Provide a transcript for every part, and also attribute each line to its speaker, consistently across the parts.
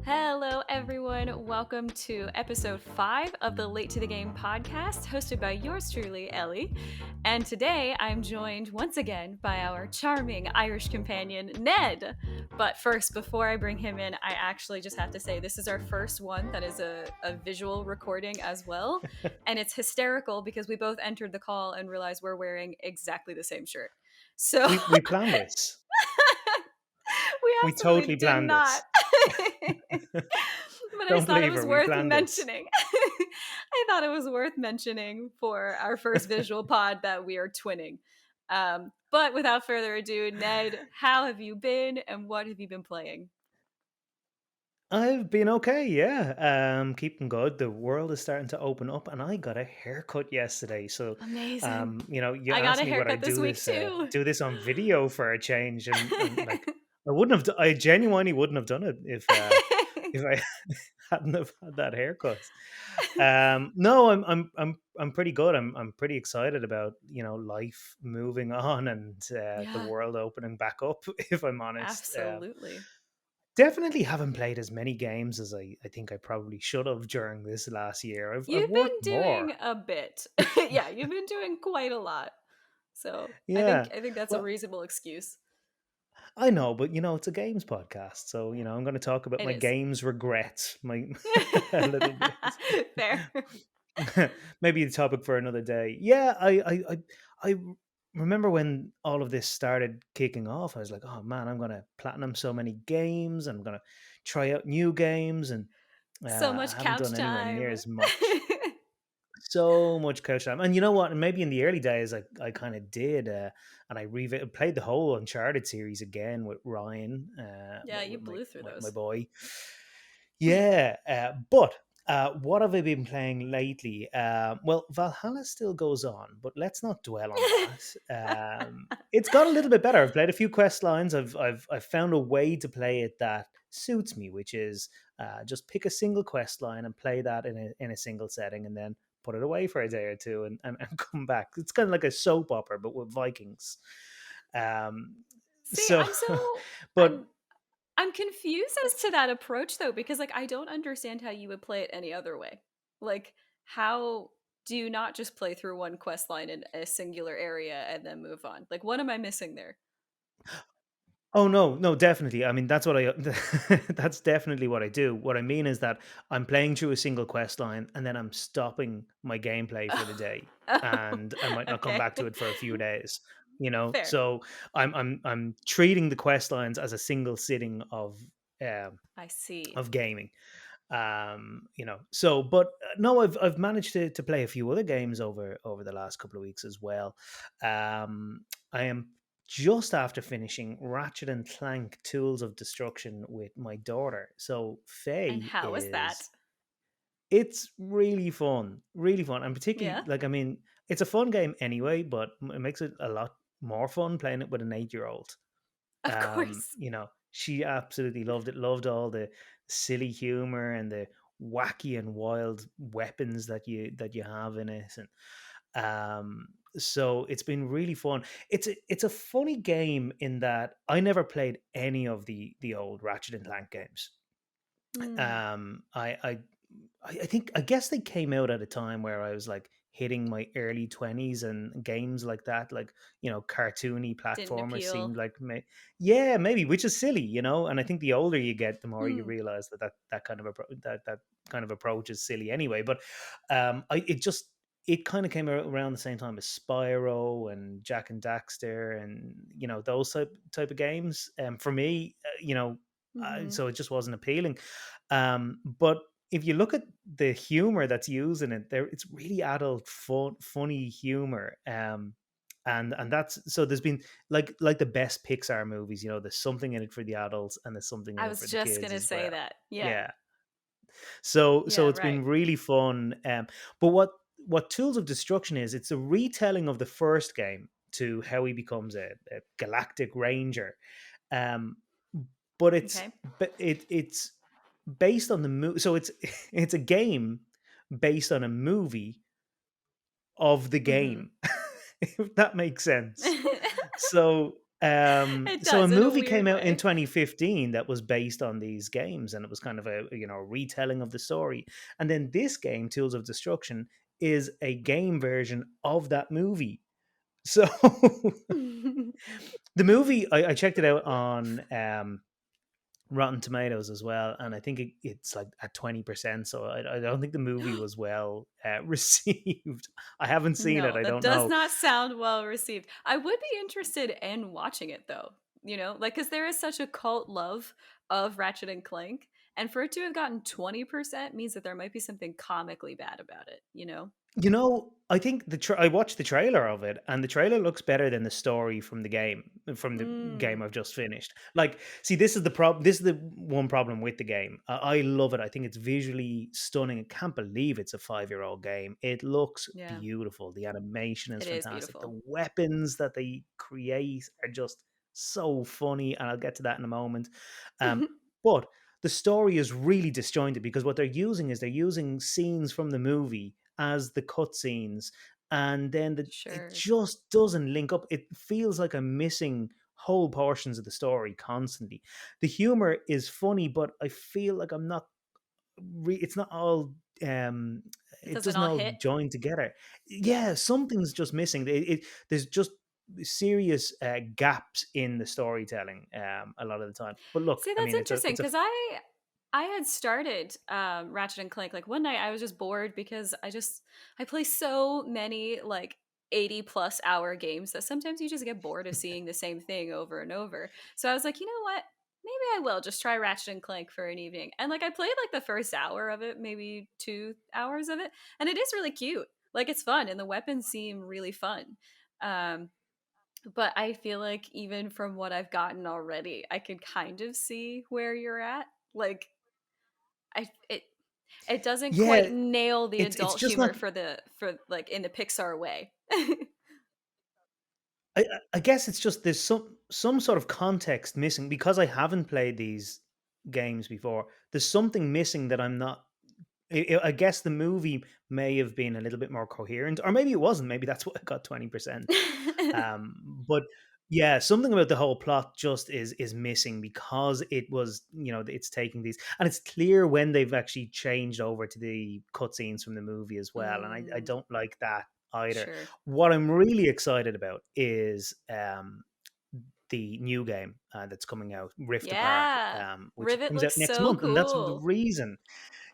Speaker 1: Hello, everyone. Welcome to episode 5 of the Late to the Game podcast, hosted by yours truly, Ellie. And today I'm joined once again by our charming Irish companion, Ned. But first, before I bring him in, I actually just have to say this is our first one that is a visual recording as well. And it's hysterical because we both entered the call and realized we're wearing exactly the same shirt. So
Speaker 2: We planned this.
Speaker 1: we
Speaker 2: We
Speaker 1: absolutely
Speaker 2: totally
Speaker 1: did
Speaker 2: planned
Speaker 1: not.
Speaker 2: this.
Speaker 1: But I just
Speaker 2: Don't
Speaker 1: thought it
Speaker 2: believe
Speaker 1: was
Speaker 2: her. We
Speaker 1: worth
Speaker 2: planned this.
Speaker 1: mentioning. I thought it was worth mentioning for our first visual pod that we are twinning. But without further ado, Ned, how have you been and what have you been playing?
Speaker 2: I've been okay, yeah. Keeping good. The world is starting to open up, and I got a haircut yesterday. So,
Speaker 1: Amazing.
Speaker 2: you
Speaker 1: I got
Speaker 2: asked
Speaker 1: a
Speaker 2: me would I
Speaker 1: haircut this week too.
Speaker 2: do this on video for a change, and like I wouldn't have. I genuinely wouldn't have done it if I hadn't have had that haircut. No, I'm pretty good. I'm pretty excited about life moving on and the
Speaker 1: Yeah,
Speaker 2: world opening back up. If I'm honest,
Speaker 1: absolutely.
Speaker 2: definitely haven't played as many games as I think I probably should have during this last year. I've
Speaker 1: You've been
Speaker 2: worked more.
Speaker 1: doing a bit. Yeah, you've been doing quite a lot. So I think
Speaker 2: Yeah,
Speaker 1: I think that's a
Speaker 2: well,
Speaker 1: reasonable excuse.
Speaker 2: I know, but it's a games podcast, so I'm going to talk about
Speaker 1: It
Speaker 2: my
Speaker 1: is.
Speaker 2: games regrets, my a little bit.
Speaker 1: Fair.
Speaker 2: Maybe the topic for another day. Yeah, I remember when all of this started kicking off. I was like, oh man, I'm gonna platinum so many games. I'm gonna try out new games, and
Speaker 1: So
Speaker 2: I
Speaker 1: much
Speaker 2: haven't
Speaker 1: couch
Speaker 2: done anywhere near
Speaker 1: time.
Speaker 2: as much. So much couch time, and you know what? And maybe in the early days, I kind of did, and played the whole Uncharted series again with Ryan,
Speaker 1: Yeah, you
Speaker 2: with my,
Speaker 1: blew through
Speaker 2: my
Speaker 1: those.
Speaker 2: boy. Yeah, but what have I been playing lately? Well, Valhalla still goes on, but let's not dwell on that. It's got a little bit better. I've played a few quest lines. I've found a way to play it that suits me, which is just pick a single quest line and play that in a single setting, and then put it away for a day or two and come back. It's kind of like a soap opera, but with Vikings. Um,
Speaker 1: See,
Speaker 2: so, but
Speaker 1: I'm I'm confused as to that approach though, because like I don't understand how you would play it any other way. Like, how do you not just play through one quest line in a singular area and then move on? Like, what am I missing there?
Speaker 2: Oh no, no, definitely. I mean, that's what I that's definitely what I do. What I mean is that I'm playing through a single quest line and then I'm stopping my gameplay for the day
Speaker 1: Oh,
Speaker 2: and I might not come
Speaker 1: okay.
Speaker 2: back to it for a few days,
Speaker 1: Fair.
Speaker 2: So I'm treating the quest lines as a single sitting um
Speaker 1: I see.
Speaker 2: of gaming. So but no, I've managed to play a few other games over the last couple of weeks as well. I am just after finishing Ratchet and Clank Tools of Destruction with my daughter. So
Speaker 1: And
Speaker 2: Faye
Speaker 1: how was that?
Speaker 2: is it's really fun, and particularly
Speaker 1: Yeah,
Speaker 2: like I mean, it's a fun game anyway, but it makes it a lot more fun playing it with an 8-year-old.
Speaker 1: of course.
Speaker 2: She absolutely loved it, loved all the silly humor and the wacky and wild weapons that you have in it. And so it's been really fun. It's a funny game in that I never played any of the old Ratchet and Clank games.
Speaker 1: Hmm.
Speaker 2: I guess they came out at a time where I was like hitting my early 20s, and games like that, like cartoony
Speaker 1: Didn't
Speaker 2: platformers seemed
Speaker 1: appeal.
Speaker 2: like yeah, maybe, which is silly, and I think the older you get, the more you
Speaker 1: Hmm.
Speaker 2: realize that kind of that kind of approach is silly anyway. But it kind of came around the same time as Spyro and Jack and Daxter, and those type of games. For me,
Speaker 1: Mm-hmm.
Speaker 2: so it just wasn't appealing. But if you look at the humor that's used in it, it's really adult, funny humor. And that's so there's been like the best Pixar movies. There's something in it for the adults and there's something in
Speaker 1: I
Speaker 2: it
Speaker 1: was
Speaker 2: for the
Speaker 1: just
Speaker 2: kids
Speaker 1: gonna
Speaker 2: as
Speaker 1: say
Speaker 2: well.
Speaker 1: that. Yeah.
Speaker 2: Yeah. So
Speaker 1: Yeah,
Speaker 2: it's
Speaker 1: right.
Speaker 2: been really fun. But what Tools of Destruction is, it's a retelling of the first game to how he becomes a galactic ranger. Um, but
Speaker 1: Okay.
Speaker 2: it's based on the movie. So it's it's a game based on a movie of the
Speaker 1: Mm-hmm.
Speaker 2: game, if that makes sense. So
Speaker 1: It
Speaker 2: So a
Speaker 1: does in a
Speaker 2: movie came
Speaker 1: weird
Speaker 2: out in
Speaker 1: way.
Speaker 2: 2015 that was based on these games, and it was kind of a retelling of the story. And then this game, Tools of Destruction, is a game version of that movie. So the movie, I checked it out on Rotten Tomatoes as well, and I think it's like at 20%. So I don't think the movie was well received. I haven't seen it.
Speaker 1: No,
Speaker 2: I
Speaker 1: that
Speaker 2: don't
Speaker 1: does
Speaker 2: know.
Speaker 1: not sound well received. I would be interested in watching it though, like because there is such a cult love of Ratchet and Clank, and for it to have gotten 20% means that there might be something comically bad about it.
Speaker 2: I think I watched the trailer of it, and the trailer looks better than the story from the game
Speaker 1: Mm,
Speaker 2: I've just finished. Like, see, this is the problem. This is the one problem with the game. I love it. I think it's visually stunning. I can't believe it's a 5-year-old game. It looks
Speaker 1: yeah,
Speaker 2: beautiful. The animation is
Speaker 1: it is
Speaker 2: fantastic. The
Speaker 1: beautiful.
Speaker 2: weapons that they create are just so funny, and I'll get to that in a moment. Um, but the story is really disjointed because what they're using scenes from the movie as the cutscenes, and then it
Speaker 1: Sure.
Speaker 2: just doesn't link up. It feels like I'm missing whole portions of the story constantly. The humor is funny, but I feel like I'm not. It's not all.
Speaker 1: It
Speaker 2: It
Speaker 1: doesn't
Speaker 2: doesn't
Speaker 1: all
Speaker 2: all
Speaker 1: hit.
Speaker 2: join together.
Speaker 1: Yeah.
Speaker 2: Yeah, something's just missing. There's just serious gaps in the storytelling a lot of the time. But look,
Speaker 1: See,
Speaker 2: I
Speaker 1: that's
Speaker 2: mean,
Speaker 1: interesting
Speaker 2: it's a
Speaker 1: because I had started Ratchet and Clank like one night. I was just bored because I play so many like 80+ hour games that sometimes you just get bored of seeing the same thing over and over. So I was like, you know what? Maybe I will just try Ratchet and Clank for an evening. And like I played like the first hour of it, maybe 2 hours of it, and it is really cute. Like it's fun, and the weapons seem really fun. Um, but I feel like even from what I've gotten already, I could kind of see where you're at. Like I it doesn't quite
Speaker 2: yeah.
Speaker 1: nail the
Speaker 2: It's
Speaker 1: adult
Speaker 2: just
Speaker 1: humor
Speaker 2: not.
Speaker 1: for like in the Pixar way.
Speaker 2: I guess it's just there's some sort of context missing because I haven't played these games before. There's something missing that I'm not. I guess the movie may have been a little bit more coherent, or maybe it wasn't. Maybe that's what got 20%. But yeah, something about the whole plot just is missing because it was it's taking these, and it's clear when they've actually changed over to the cutscenes from the movie as well, and I
Speaker 1: Mm,
Speaker 2: don't like that either.
Speaker 1: sure.
Speaker 2: What I'm really excited about is the new game that's coming out, Rift Apart,
Speaker 1: Yeah.
Speaker 2: which
Speaker 1: Rivet
Speaker 2: comes out
Speaker 1: looks
Speaker 2: next
Speaker 1: so
Speaker 2: month, and that's the
Speaker 1: cool.
Speaker 2: reason.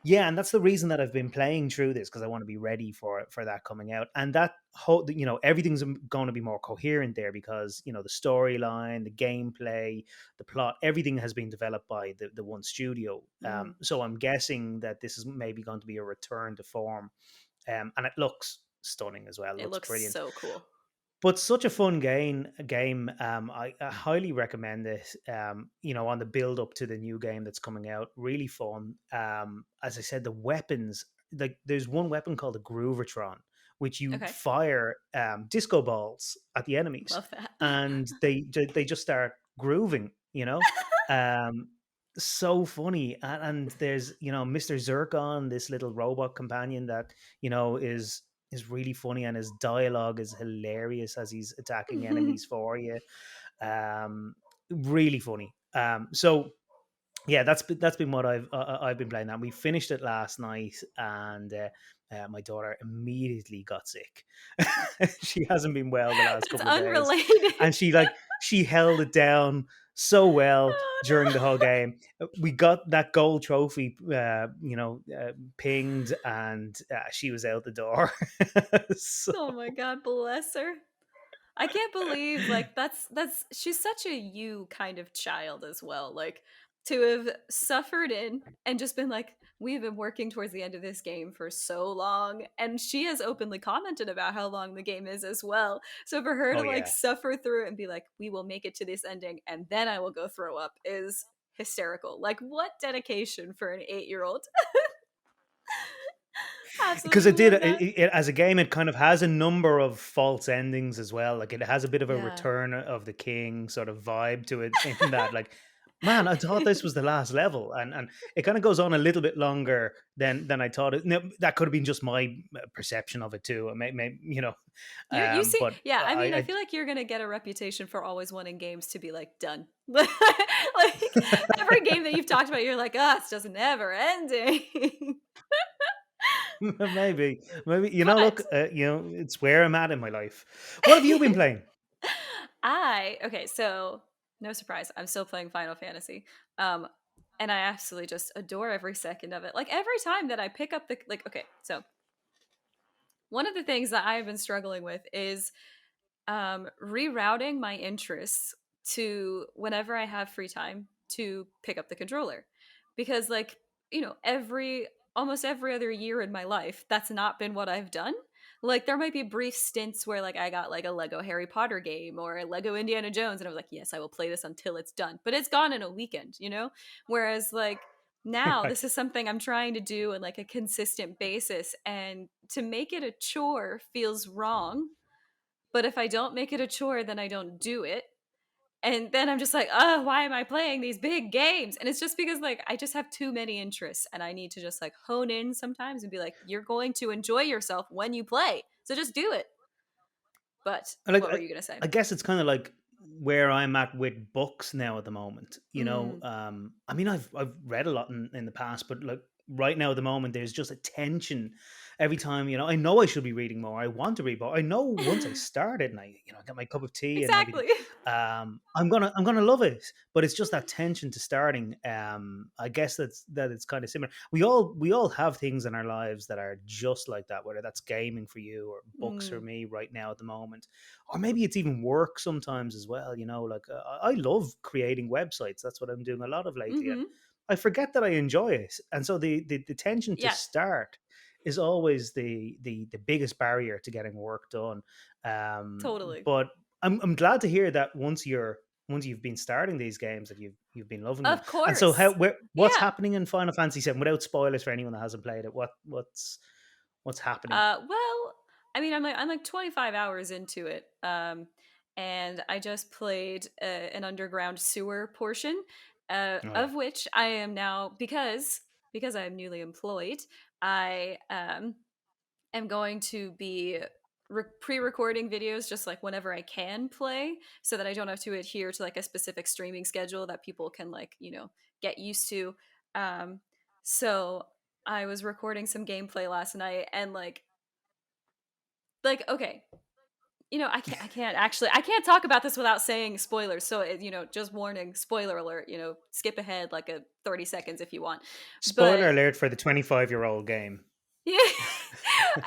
Speaker 2: Yeah, and that's the reason that I've been playing through this because I want to be ready for that coming out, and that whole everything's going to be more coherent there because the storyline, the gameplay, the plot, everything has been developed by the one studio.
Speaker 1: Mm,
Speaker 2: So I'm guessing that this is maybe going to be a return to form, and it looks stunning as well. It
Speaker 1: it
Speaker 2: looks
Speaker 1: looks
Speaker 2: brilliant.
Speaker 1: so cool.
Speaker 2: But such a fun game. I highly recommend it. On the build up to the new game that's coming out, really fun. As I said, the weapons, like there's one weapon called a Groovertron, which you
Speaker 1: Okay.
Speaker 2: fire disco balls at the enemies,
Speaker 1: Love that.
Speaker 2: and they just start grooving. Um, so funny. And there's Mr. Zircon, this little robot companion that is really funny, and his dialogue is hilarious as he's attacking enemies for you. Um, really funny. So yeah, that's been what I've been playing. And we finished it last night, and my daughter immediately got sick. She hasn't been well the last
Speaker 1: That's
Speaker 2: couple of days,
Speaker 1: unrelated.
Speaker 2: and she held it down so well during the
Speaker 1: Oh
Speaker 2: whole game. We got that gold trophy, pinged, and she was out the door. So
Speaker 1: no. Oh my god, bless her. I can't believe like that's she's such a you kind of child as well. Like to have suffered in and just been like, we've been working towards the end of this game for so long. And she has openly commented about how long the game is as well. So for her to
Speaker 2: oh
Speaker 1: like
Speaker 2: yeah.
Speaker 1: suffer through it and be like, we will make it to this ending and then I will go throw up is hysterical. Like what dedication for an 8-year-old.
Speaker 2: Because
Speaker 1: Absolutely
Speaker 2: it did
Speaker 1: love that.
Speaker 2: as a game, it kind of has a number of false endings as well. Like it has a bit of a
Speaker 1: Yeah.
Speaker 2: Return of the King sort of vibe to it, in that like Man, I thought this was the last level, and it kind of goes on a little bit longer than I thought. It now, that could have been just my perception of it too. You know,
Speaker 1: You see,
Speaker 2: but
Speaker 1: yeah, I mean, I
Speaker 2: I
Speaker 1: feel like you're gonna get a reputation for always wanting games to be, like, done. Like, every game that you've talked about, you're like, "Ah, it's just never ending."
Speaker 2: maybe you know,
Speaker 1: But
Speaker 2: look, you know, it's where I'm at in my life. What have you been playing?
Speaker 1: okay, so no surprise, I'm still playing Final Fantasy. Um, and I absolutely just adore every second of it. Like, every time that I pick up the like, okay, so one of the things that I've been struggling with is rerouting my interests to whenever I have free time to pick up the controller. Because, like, almost every other year in my life, that's not been what I've done. Like, there might be brief stints where, like, I got like a Lego Harry Potter game or a Lego Indiana Jones, and I was like, yes, I will play this until it's done. But it's gone in a weekend, you know? Whereas, like, now this
Speaker 2: Right.
Speaker 1: is something I'm trying to do on like a consistent basis, and to make it a chore feels wrong, but if I don't make it a chore, then I don't do it. And then I'm just like, oh, why am I playing these big games? And it's just because, like, I just have too many interests and I need to just like hone in sometimes and be like, you're going to enjoy yourself when you play. So just do it. But
Speaker 2: Like
Speaker 1: what were you going to say?
Speaker 2: I guess it's kind of like where I'm at with books now at the moment. You know,
Speaker 1: Mm,
Speaker 2: I mean, I've read a lot in the past, but like right now at the moment, there's just a tension every time. You know I should be reading more. I want to read more. I know once I start it and I get my cup of tea and everything,
Speaker 1: exactly.
Speaker 2: I'm gonna love it. But it's just that tension to starting. I guess that it's kind of similar. We all have things in our lives that are just like that, whether that's gaming for you or books for
Speaker 1: Mm,
Speaker 2: me right now at the moment, or maybe it's even work sometimes as well. Like I love creating websites. That's what I'm doing a lot of lately, and
Speaker 1: hmm.
Speaker 2: I forget that I enjoy it. And so the tension to
Speaker 1: Yeah,
Speaker 2: start is always the biggest barrier to getting work done.
Speaker 1: totally.
Speaker 2: But I'm glad to hear that once you've been starting these games that you've been loving them.
Speaker 1: Of
Speaker 2: And so
Speaker 1: course.
Speaker 2: what's
Speaker 1: Yeah.
Speaker 2: happening in Final Fantasy VII without spoilers for anyone that hasn't played it? What's happening?
Speaker 1: Well, I mean, I'm like 25 hours into it, and I just played an underground sewer portion,
Speaker 2: Oh yeah.
Speaker 1: of which I am now, because I am newly employed. I am going to be pre-recording videos just like whenever I can play, so that I don't have to adhere to like a specific streaming schedule that people can, like, get used to. Um, so I was recording some gameplay last night, and okay, I can't talk about this without saying spoilers. So just warning, spoiler alert. Skip ahead like a 30 seconds if you want.
Speaker 2: Spoiler
Speaker 1: But
Speaker 2: alert for the 25-year-old game.
Speaker 1: yeah,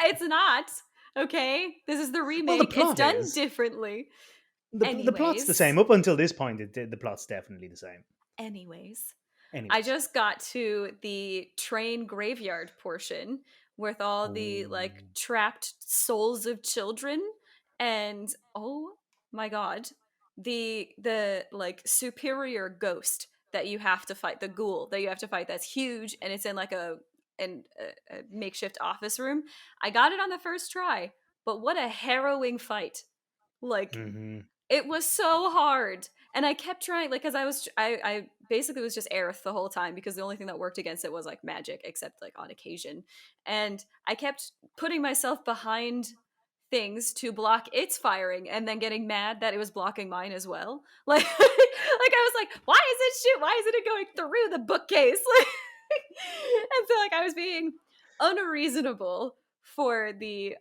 Speaker 1: it's not okay. This is the
Speaker 2: Well, the
Speaker 1: remake. It's
Speaker 2: plot
Speaker 1: done
Speaker 2: is
Speaker 1: differently.
Speaker 2: the plot's the
Speaker 1: Anyways,
Speaker 2: same. Up until this point, the plot's definitely the same.
Speaker 1: anyways, I
Speaker 2: Anyways,
Speaker 1: just got to the train graveyard portion with all the like
Speaker 2: oh,
Speaker 1: trapped souls of children, and oh my god, the like superior ghost that you have to fight, the ghoul that you have to fight, that's huge, and it's in like a makeshift office room. I got it on the first try, but what a harrowing fight. Like,
Speaker 2: hmm
Speaker 1: it was so hard. And I kept trying, like, because I basically was just Aerith the whole time, because the only thing that worked against it was like magic, except like on occasion. And I kept putting myself behind things to block its firing, and then getting mad that it was blocking mine as well. Like, I was like, why is it shit? Why isn't it going through the bookcase? And so, like, I was being unreasonable for the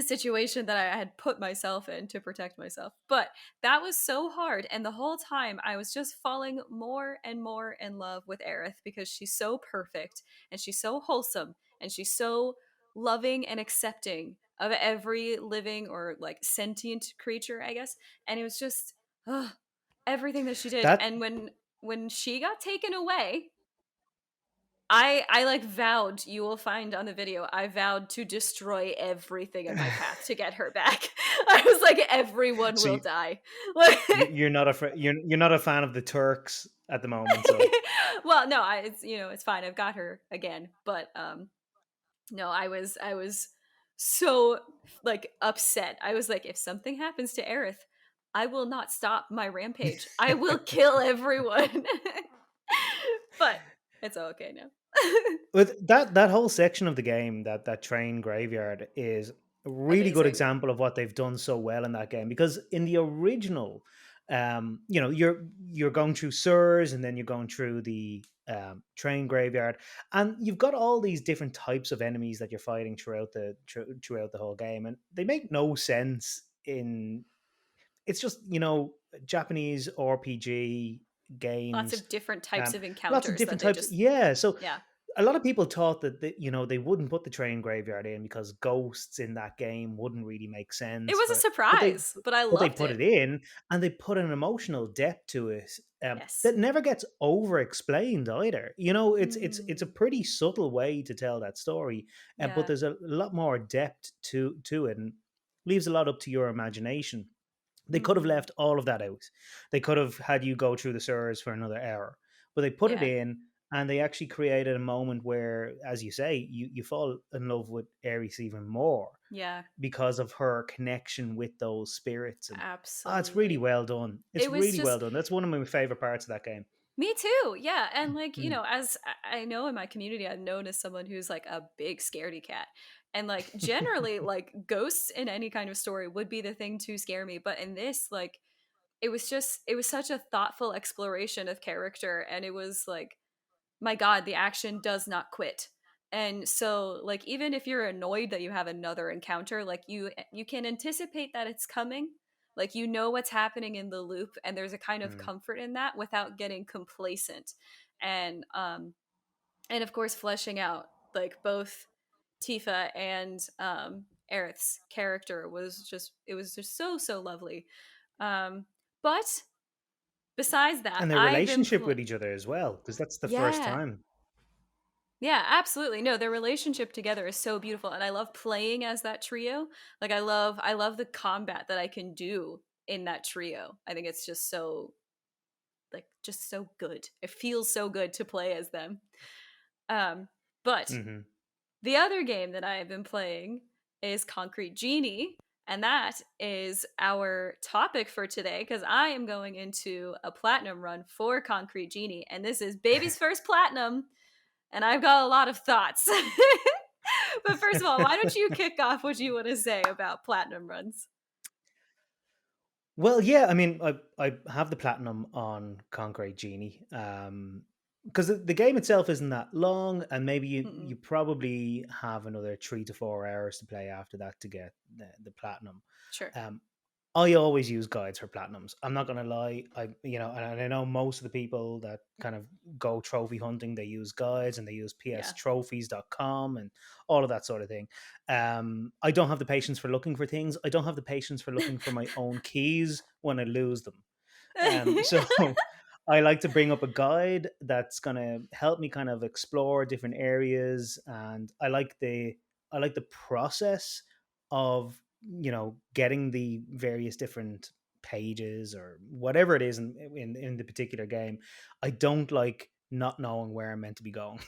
Speaker 1: situation that I had put myself in to protect myself. But that was so hard. And the whole time I was just falling more and more in love with Aerith, because she's so perfect and she's so wholesome and she's so loving and accepting of every living or like sentient creature, I guess. And it was just everything that she did.
Speaker 2: that
Speaker 1: And when she got taken away, I like vowed, you will find on the video, I vowed to destroy everything in my path to get her back. I was like, everyone
Speaker 2: so
Speaker 1: will die. Like,
Speaker 2: you're not you're not a fan of the Turks at the moment. So
Speaker 1: well, no, it's fine. I've got her again, but no, I was so like upset. I was like, if something happens to Aerith, I will not stop my rampage. I will kill everyone. But it's okay now.
Speaker 2: With that whole section of the game, that train graveyard is a really good
Speaker 1: Amazing.
Speaker 2: example of what they've done so well in that game. Because in the original, you're going through sewers and then you're going through the train graveyard, and you've got all these different types of enemies that you're fighting throughout the whole game, and they make no sense in. It's just Japanese RPG
Speaker 1: Lots
Speaker 2: games,
Speaker 1: of different types
Speaker 2: um,
Speaker 1: of
Speaker 2: lots of
Speaker 1: encounters that
Speaker 2: different
Speaker 1: they
Speaker 2: types.
Speaker 1: just
Speaker 2: Yeah, so
Speaker 1: yeah.
Speaker 2: a lot of people thought that they wouldn't put the train graveyard in because ghosts in that game wouldn't really make
Speaker 1: It
Speaker 2: sense
Speaker 1: was a
Speaker 2: for, but they
Speaker 1: surprise, but I
Speaker 2: but they
Speaker 1: loved
Speaker 2: put
Speaker 1: it.
Speaker 2: it in, and they put an emotional depth to it,
Speaker 1: Yes.
Speaker 2: that never gets over explained either. It's a
Speaker 1: Mm,
Speaker 2: pretty subtle way to tell that story, but
Speaker 1: yeah.
Speaker 2: there's a lot more depth to it, and leaves a lot up to your imagination. They could have
Speaker 1: Mm,
Speaker 2: left all of that out. They could have had you go through the sewers for another hour, but they put it
Speaker 1: yeah.
Speaker 2: in, and they actually created a moment where, as you say, you fall in love with Ares even more
Speaker 1: Yeah.
Speaker 2: because of her connection with those spirits. And it's really
Speaker 1: Absolutely.
Speaker 2: well done. It's
Speaker 1: It was
Speaker 2: really well
Speaker 1: just
Speaker 2: done. That's one of my favorite parts of that game.
Speaker 1: me too. Yeah. And like,
Speaker 2: Mm.
Speaker 1: as I know in my community, I'm known as someone who's like a big scaredy cat. And like generally, like ghosts in any kind of story would be the thing to scare me. But in this, like, it was such a thoughtful exploration of character. And it was like, my god, the action does not quit. And so like even if you're annoyed that you have another encounter, like you can anticipate that it's coming, like you know what's happening in the loop, and there's a kind of
Speaker 2: Mm.
Speaker 1: comfort in that without getting complacent. And of course fleshing out like both Tifa and Aerith's character was just so lovely. But besides that,
Speaker 2: And their
Speaker 1: I've been
Speaker 2: relationship with each other as well, because that's the first
Speaker 1: yeah.
Speaker 2: time.
Speaker 1: Yeah, absolutely. No, their relationship together is so beautiful, and I love playing as that trio. Like I love the combat that I can do in that trio. I think it's just so like just so good. It feels so good to play as them. Um but
Speaker 2: Hmm.
Speaker 1: the other game that I have been playing is Concrete Genie, and that is our topic for today because I am going into a platinum run for Concrete Genie, and this is baby's first platinum, and I've got a lot of thoughts. But first of all, why don't you kick off what you want to say about platinum runs?
Speaker 2: Well, yeah, I mean, I have the platinum on Concrete Genie, because the game itself isn't that long, and maybe you
Speaker 1: Mm-mm.
Speaker 2: probably have another 3 to 4 hours to play after that to get the platinum.
Speaker 1: Sure.
Speaker 2: Um, I always use guides for platinums. I'm not gonna lie. And I know most of the people that kind of go trophy hunting, they use guides and they use
Speaker 1: Yeah.
Speaker 2: pstrophies.com and all of that sort of thing. I don't have the patience for looking for things. I don't have the patience for looking for my own keys when I lose them. So I like to bring up a guide that's gonna help me kind of explore different areas, and I like the process of getting the various different pages or whatever it is in the particular game. I don't like not knowing where I'm meant to be going.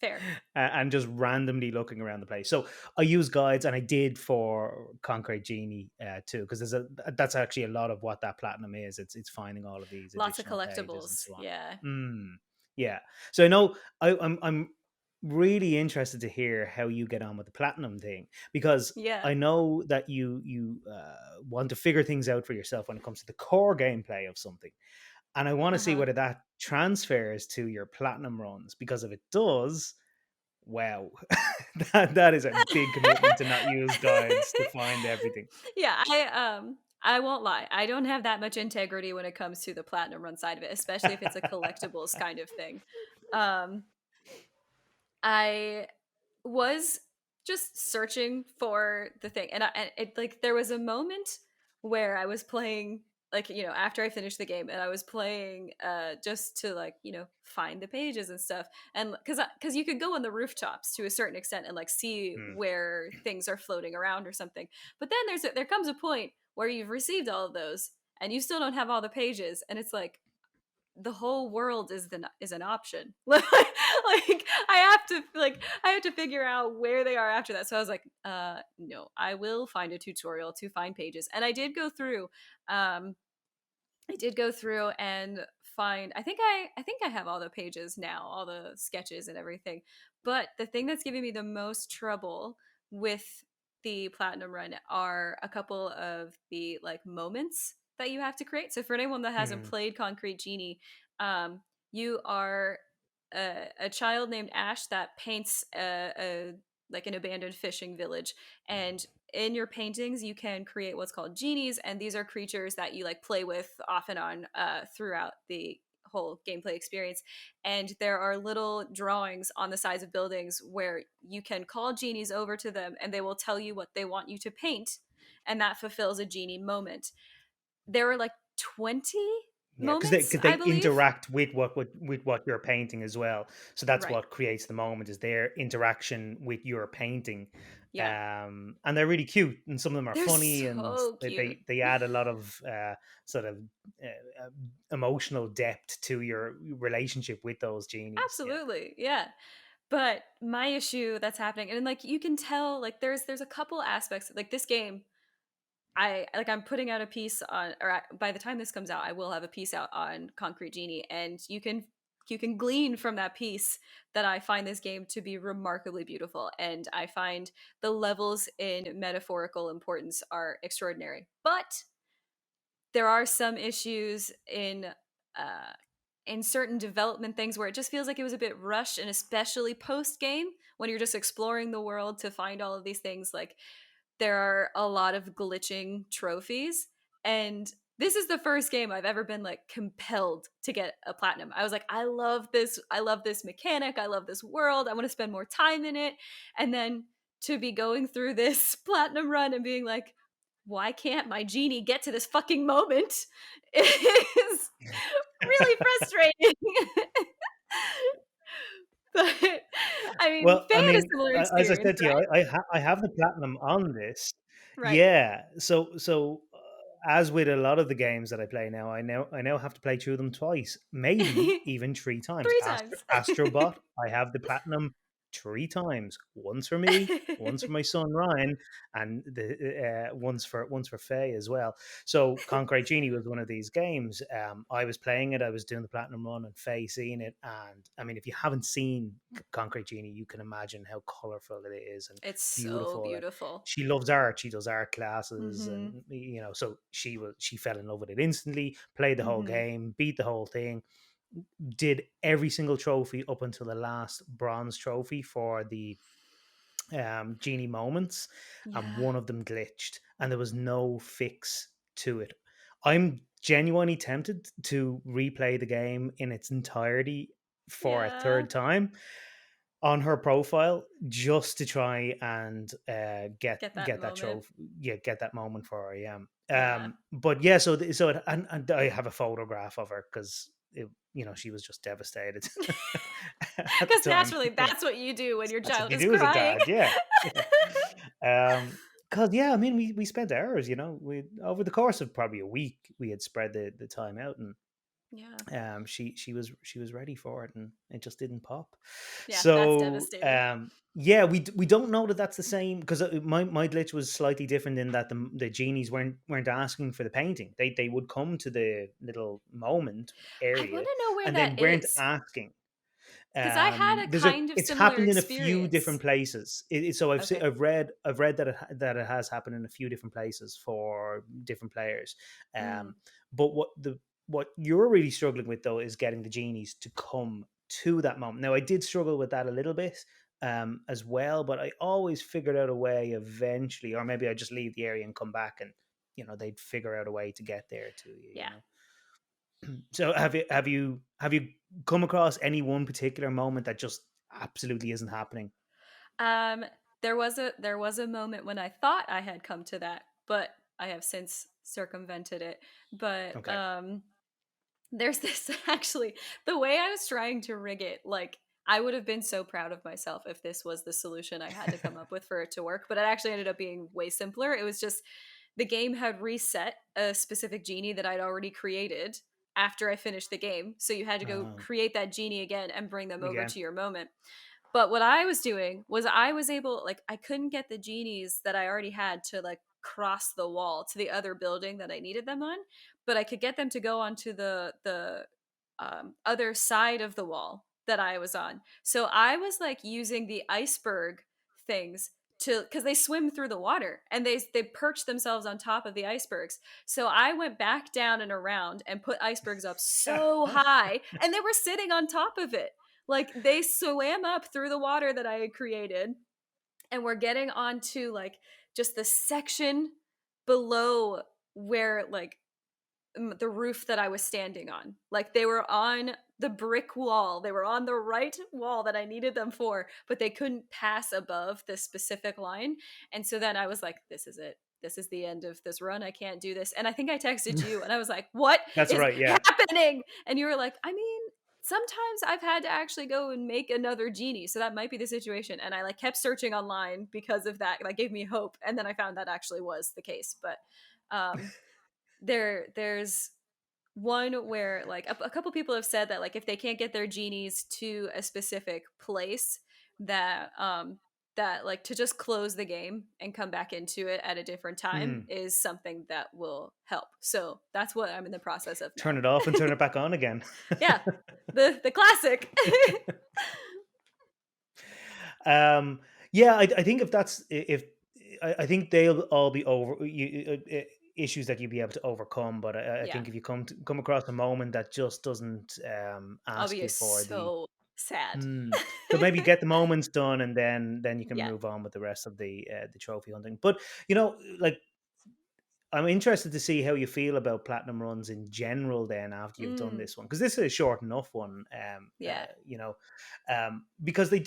Speaker 1: Fair.
Speaker 2: And just randomly looking around the place. So I use guides, and I did for Concrete Genie too, because that's actually a lot of what that platinum is. It's finding all of these
Speaker 1: Lots of
Speaker 2: additional pages and
Speaker 1: collectibles.
Speaker 2: so on.
Speaker 1: Yeah.
Speaker 2: Yeah. So I know I'm really interested to hear how you get on with the platinum thing, because
Speaker 1: Yeah.
Speaker 2: I know that you want to figure things out for yourself when it comes to the core gameplay of something, and I want to see
Speaker 1: Uh-huh.
Speaker 2: whether that transfers to your platinum runs, because if it does, wow, that is a big commitment to not use guides to find everything.
Speaker 1: Yeah, I won't lie. I don't have that much integrity when it comes to the platinum run side of it, especially if it's a collectibles kind of thing. Um I was just searching for the thing, and it like there was a moment where I was playing, like, after I finished the game, and I was playing just to, like, find the pages and stuff, and because you could go on the rooftops to a certain extent and like see
Speaker 2: Mm.
Speaker 1: where things are floating around or something, but then there comes a point where you've received all of those and you still don't have all the pages, and it's like the whole world is an option. Like like I have to figure out where they are after that. So I was like, no, I will find a tutorial to find pages. And um I did go through and find I think I have all the pages now, all the sketches and everything. But the thing that's giving me the most trouble with the platinum run are a couple of the like moments that you have to create. So for anyone that hasn't
Speaker 2: Mm,
Speaker 1: played Concrete Genie, you are a child named Ash that paints a like an abandoned fishing village, and in your paintings you can create what's called genies, and these are creatures that you like play with off and on throughout the whole gameplay experience. And there are little drawings on the sides of buildings where you can call genies over to them and they will tell you what they want you to paint, and that fulfills a genie moment. There were like 20
Speaker 2: yeah, because
Speaker 1: moments,
Speaker 2: they
Speaker 1: I believe.
Speaker 2: interact with what you're painting as well. So that's
Speaker 1: Right.
Speaker 2: what creates the moment is their interaction with your painting.
Speaker 1: Yeah,
Speaker 2: And they're really cute, and some of them are
Speaker 1: they're
Speaker 2: funny, and
Speaker 1: so cute.
Speaker 2: they add a lot of sort of emotional depth to your relationship with those genies. Yeah.
Speaker 1: Absolutely. Yeah. But my issue that's happening, and like you can tell, like there's a couple aspects like this game. I'm putting out a piece on, by the time this comes out, I will have a piece out on Concrete Genie, and you can glean from that piece that I find this game to be remarkably beautiful, and I find the levels in metaphorical importance are extraordinary. But there are some issues uh in certain development things where it just feels like it was a bit rushed, and especially post game when you're just exploring the world to find all of these things. Like there are a lot of glitching trophies, and this is the first game I've ever been like compelled to get a platinum. I was like, I love this mechanic, I love this world, I want to spend more time in it. And then to be going through this platinum run and being like, why can't my genie get to this fucking moment is really frustrating. But I mean,
Speaker 2: Well,
Speaker 1: Faye
Speaker 2: I
Speaker 1: had a
Speaker 2: mean,
Speaker 1: similar
Speaker 2: as I
Speaker 1: experience,
Speaker 2: said to you,
Speaker 1: right?
Speaker 2: I have the platinum on this.
Speaker 1: Right.
Speaker 2: Yeah. As with a lot of the games that I play now, I now have to play through them twice, maybe even three times.
Speaker 1: Three times.
Speaker 2: Astrobot, I have the platinum three times. Once for me, once for my son Ryan, and the once for Faye as well. So Concrete Genie was one of these games. I was playing it, I was doing the platinum run, and Faye seeing it. And I mean, if you haven't seen Concrete Genie, you can imagine how colorful it is and
Speaker 1: It's so
Speaker 2: beautiful. And
Speaker 1: beautiful.
Speaker 2: she loves art. She does art classes,
Speaker 1: Mhm.
Speaker 2: and so she fell in love with it instantly. Played the whole
Speaker 1: Mhm.
Speaker 2: game, beat the whole thing, did every single trophy up until the last bronze trophy for the genie moments, and
Speaker 1: Yeah.
Speaker 2: one of them glitched, and there was no fix to it. I'm genuinely tempted to replay the game in its entirety for a
Speaker 1: Yeah.
Speaker 2: third time on her profile just to try and
Speaker 1: Get that
Speaker 2: get that
Speaker 1: moment.
Speaker 2: trophy, yeah, get that moment for her. Yeah.
Speaker 1: Yeah.
Speaker 2: But yeah, and I have a photograph of her because she was just devastated at the
Speaker 1: Because
Speaker 2: time.
Speaker 1: naturally,
Speaker 2: Yeah,
Speaker 1: that's what you do when your
Speaker 2: that's what
Speaker 1: child
Speaker 2: you
Speaker 1: is
Speaker 2: do as a
Speaker 1: crying.
Speaker 2: dad. Yeah, yeah. Because yeah, I mean, we spent hours. We over the course of probably a week, we had spread the time out, and
Speaker 1: Yeah.
Speaker 2: she was ready for it, and it just didn't pop.
Speaker 1: Yeah, that's
Speaker 2: So
Speaker 1: devastating.
Speaker 2: yeah, we don't know that that's the same, because my glitch was slightly different in that the genies weren't asking for the painting. They would come to the little moment
Speaker 1: I want
Speaker 2: area
Speaker 1: to know where
Speaker 2: and
Speaker 1: that
Speaker 2: then weren't
Speaker 1: is,
Speaker 2: asking.
Speaker 1: because I had a
Speaker 2: There's a
Speaker 1: kind of
Speaker 2: It's
Speaker 1: similar
Speaker 2: happened in a few
Speaker 1: experience.
Speaker 2: different places. So
Speaker 1: Okay.
Speaker 2: I've read that that it has happened in a few different places for different players.
Speaker 1: Mm.
Speaker 2: Um, but what you're really struggling with though is getting the genies to come to that moment. Now I did struggle with that a little bit as well, but I always figured out a way eventually, or maybe I just leave the area and come back, and they'd figure out a way to get there to you.
Speaker 1: Yeah.
Speaker 2: So have you come across any one particular moment that just absolutely isn't happening?
Speaker 1: Um, there was a moment when I thought I had come to that, but I have since circumvented it. But
Speaker 2: Okay.
Speaker 1: there's this actually, the way I was trying to rig it, like I would have been so proud of myself if this was the solution I had to come up with for it to work, but it actually ended up being way simpler. It was just the game had reset a specific genie that I'd already created. after I finished the game. So you had to go
Speaker 2: Um,
Speaker 1: create that genie again and bring them over
Speaker 2: again.
Speaker 1: to your moment. But what I was doing was I was able, like, I couldn't get the genies that I already had to like cross the wall to the other building that I needed them on, but I could get them to go onto the other side of the wall that I was on. So I was like using the iceberg things to, because they swim through the water and they perch themselves on top of the icebergs. So I went back down and around and put icebergs up so high, and they were sitting on top of it. Like they swam up through the water that I had created, and we're getting onto like just the section below where like the roof that I was standing on. Like they were on the brick wall. They were on the right wall that I needed them for, but they couldn't pass above this specific line. And so then I was like, this is it. This is the end of this run. I can't do this. And I think I texted you and I was like, what
Speaker 2: That's
Speaker 1: is
Speaker 2: right. Yeah.
Speaker 1: happening? And you were like, I mean, sometimes I've had to actually go and make another genie. So that might be the situation. And I like kept searching online because of that. That gave me hope. And then I found that actually was the case. But um there's one where like a couple people have said that like if they can't get their genies to a specific place, that that like to just close the game and come back into it at a different time
Speaker 2: Mm.
Speaker 1: is something that will help. So that's what I'm in the process of
Speaker 2: Turn
Speaker 1: now.
Speaker 2: it off and turn it back on again.
Speaker 1: Yeah, the classic.
Speaker 2: um, yeah, I think if that's if I think they'll all be over issues that you'll be able to overcome. But I
Speaker 1: Yeah,
Speaker 2: think if you come across a moment that just doesn't
Speaker 1: I'll
Speaker 2: ask
Speaker 1: be
Speaker 2: you for the
Speaker 1: so sad.
Speaker 2: so maybe get the moments done, and then you can
Speaker 1: Yeah.
Speaker 2: move on with the rest of the trophy hunting. But you know, like I'm interested to see how you feel about platinum runs in general. Then after you've done
Speaker 1: Mm,
Speaker 2: this one, because this is a short enough one,
Speaker 1: yeah.
Speaker 2: you know, because they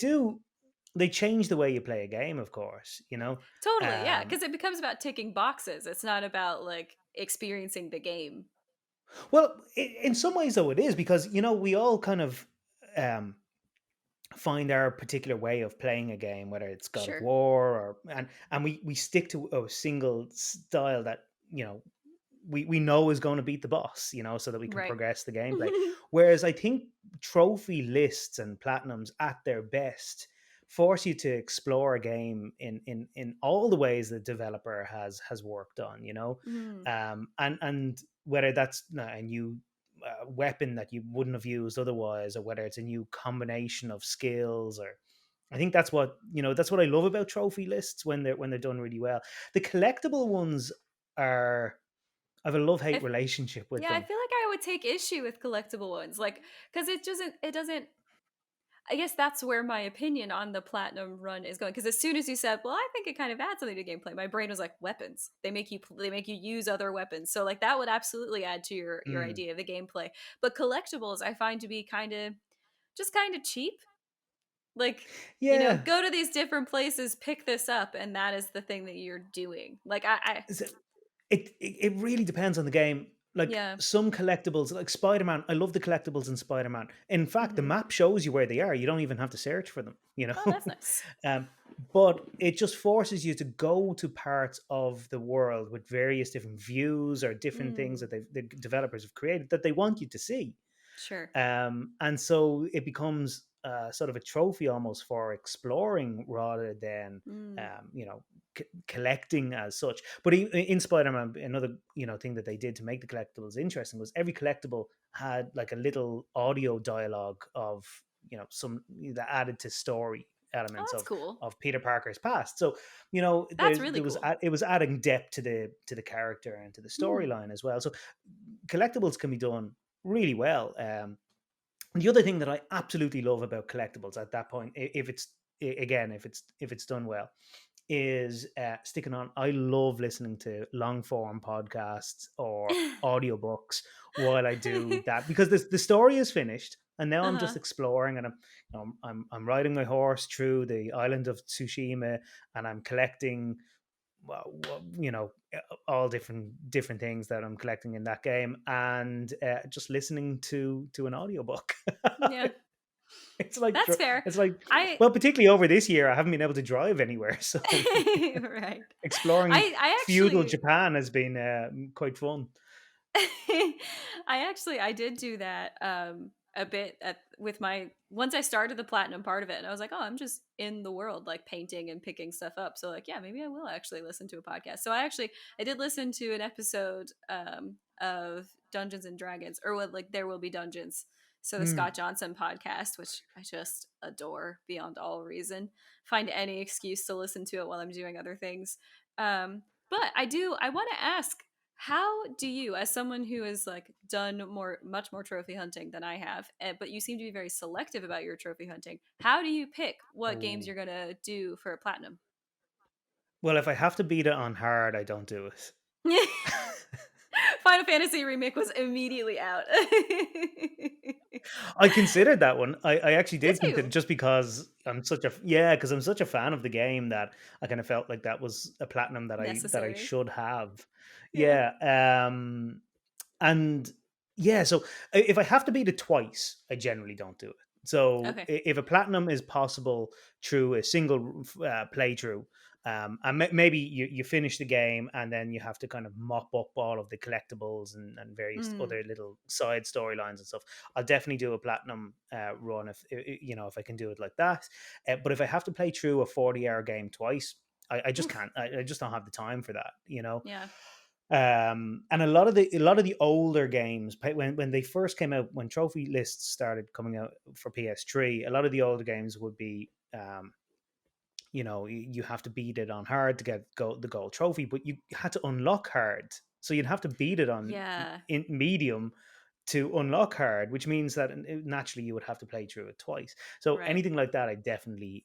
Speaker 2: change the way you play a game, of course, you know.
Speaker 1: Totally, yeah,
Speaker 2: Um,
Speaker 1: because it becomes about ticking boxes. It's not about like experiencing the game.
Speaker 2: well, in some ways, though, it is because you know we all kind of um, find our particular way of playing a game, whether it's God of
Speaker 1: Sure.
Speaker 2: War or and we stick to a single style that you know we know is going to beat the boss, you know, so that we can
Speaker 1: Right.
Speaker 2: progress the gameplay. Whereas I think trophy lists and platinums at their best force you to explore a game in all the ways the developer has worked on, you know,
Speaker 1: Mm,
Speaker 2: and whether that's a new weapon that you wouldn't have used otherwise, or whether it's a new combination of skills, or I think that's what you know. That's what I love about trophy lists when they're done really well. The collectible ones are I have a love hate
Speaker 1: I
Speaker 2: relationship with
Speaker 1: yeah, I
Speaker 2: them.
Speaker 1: feel like I would take issue with collectible ones, like because it doesn't. I guess that's where my opinion on the platinum run is going. Because as soon as you said, "Well, I think it kind of adds something to gameplay," my brain was like, "Weapons. They make you use other weapons." So like that would absolutely add to your
Speaker 2: Mm.
Speaker 1: idea of the gameplay. But collectibles, I find to be kind of cheap. Like,
Speaker 2: Yeah,
Speaker 1: go to these different places, pick this up, and that is the thing that you're doing. Like I
Speaker 2: is it really depends on the game. Like
Speaker 1: yeah.
Speaker 2: some collectibles, like Spider-Man, I love the collectibles in Spider-Man. In fact, the
Speaker 1: Mhm.
Speaker 2: map shows you where they are. You don't even have to search for them, you
Speaker 1: Oh,
Speaker 2: know.
Speaker 1: that's nice.
Speaker 2: um, but it just forces you to go to parts of the world with various different views or different things
Speaker 1: Mm,
Speaker 2: that the developers have created that they want you to see.
Speaker 1: sure.
Speaker 2: And so it becomes sort of a trophy almost for exploring rather than
Speaker 1: Mm.
Speaker 2: you know collecting as such. But in Spider-Man, another thing that they did to make the collectibles interesting was every collectible had like a little audio dialogue of some that added to story
Speaker 1: Oh,
Speaker 2: elements
Speaker 1: that's cool.
Speaker 2: of Peter Parker's past. So
Speaker 1: That's really
Speaker 2: there was
Speaker 1: cool.
Speaker 2: it was adding depth to the character and to the
Speaker 1: Hmm.
Speaker 2: storyline as well. So collectibles can be done really well. The other thing that I absolutely love about collectibles at that point, if it's again, if it's done well, is sticking on. I love listening to long form podcasts or audiobooks while I do that because the story is finished and now I'm just
Speaker 1: Uh-huh.
Speaker 2: exploring and I'm riding my horse through the island of Tsushima and I'm collecting all different things that I'm collecting in that game and just listening to an audiobook.
Speaker 1: Yeah.
Speaker 2: it's like
Speaker 1: That's fair.
Speaker 2: it's like
Speaker 1: I
Speaker 2: well, particularly over this year I haven't been able to drive anywhere, so
Speaker 1: right.
Speaker 2: exploring
Speaker 1: I
Speaker 2: feudal
Speaker 1: actually
Speaker 2: Japan has been quite fun.
Speaker 1: I did do that a bit with my once I started the platinum part of it, and I was like, oh, I'm just in the world like painting and picking stuff up. So like, yeah, maybe I will actually listen to a podcast. So I did listen to an episode of Dungeons and Dragons, or what, like There Will Be Dungeons. So the
Speaker 2: Hmm.
Speaker 1: Scott Johnson podcast, which I just adore beyond all reason. Find any excuse to listen to it while I'm doing other things. But I want to ask, how do you, as someone who has like done much more trophy hunting than I have, but you seem to be very selective about your trophy hunting, how do you pick what games
Speaker 2: Oh.
Speaker 1: you're gonna do for platinum?
Speaker 2: Well, if I have to beat it on hard, I don't do it.
Speaker 1: Final Fantasy remake was immediately out.
Speaker 2: I considered that one. I actually
Speaker 1: Did
Speaker 2: did consider,
Speaker 1: you?
Speaker 2: just because because I'm such a fan of the game that I kind of felt like that was a platinum that I
Speaker 1: Necessary.
Speaker 2: should have.
Speaker 1: Yeah.
Speaker 2: Yeah. And yeah, so if I have to beat it twice, I generally don't do it. So
Speaker 1: Okay.
Speaker 2: if a platinum is possible through a single playthrough, and maybe you finish the game and then you have to kind of mop up all of the collectibles and various
Speaker 1: Mm.
Speaker 2: other little side storylines and stuff, I'll definitely do a platinum run if I can do it like that. But if I have to play through a 40-hour game twice, I just
Speaker 1: Oof.
Speaker 2: can't. I just don't have the time for that.
Speaker 1: Yeah.
Speaker 2: And a lot of the older games, when they first came out, when trophy lists started coming out for PS3, a lot of the older games would be, you have to beat it on hard to get the gold trophy, but you had to unlock hard, so you'd have to beat it on
Speaker 1: Yeah.
Speaker 2: in medium to unlock hard, which means that naturally you would have to play through it twice. So
Speaker 1: Right.
Speaker 2: anything like that, I definitely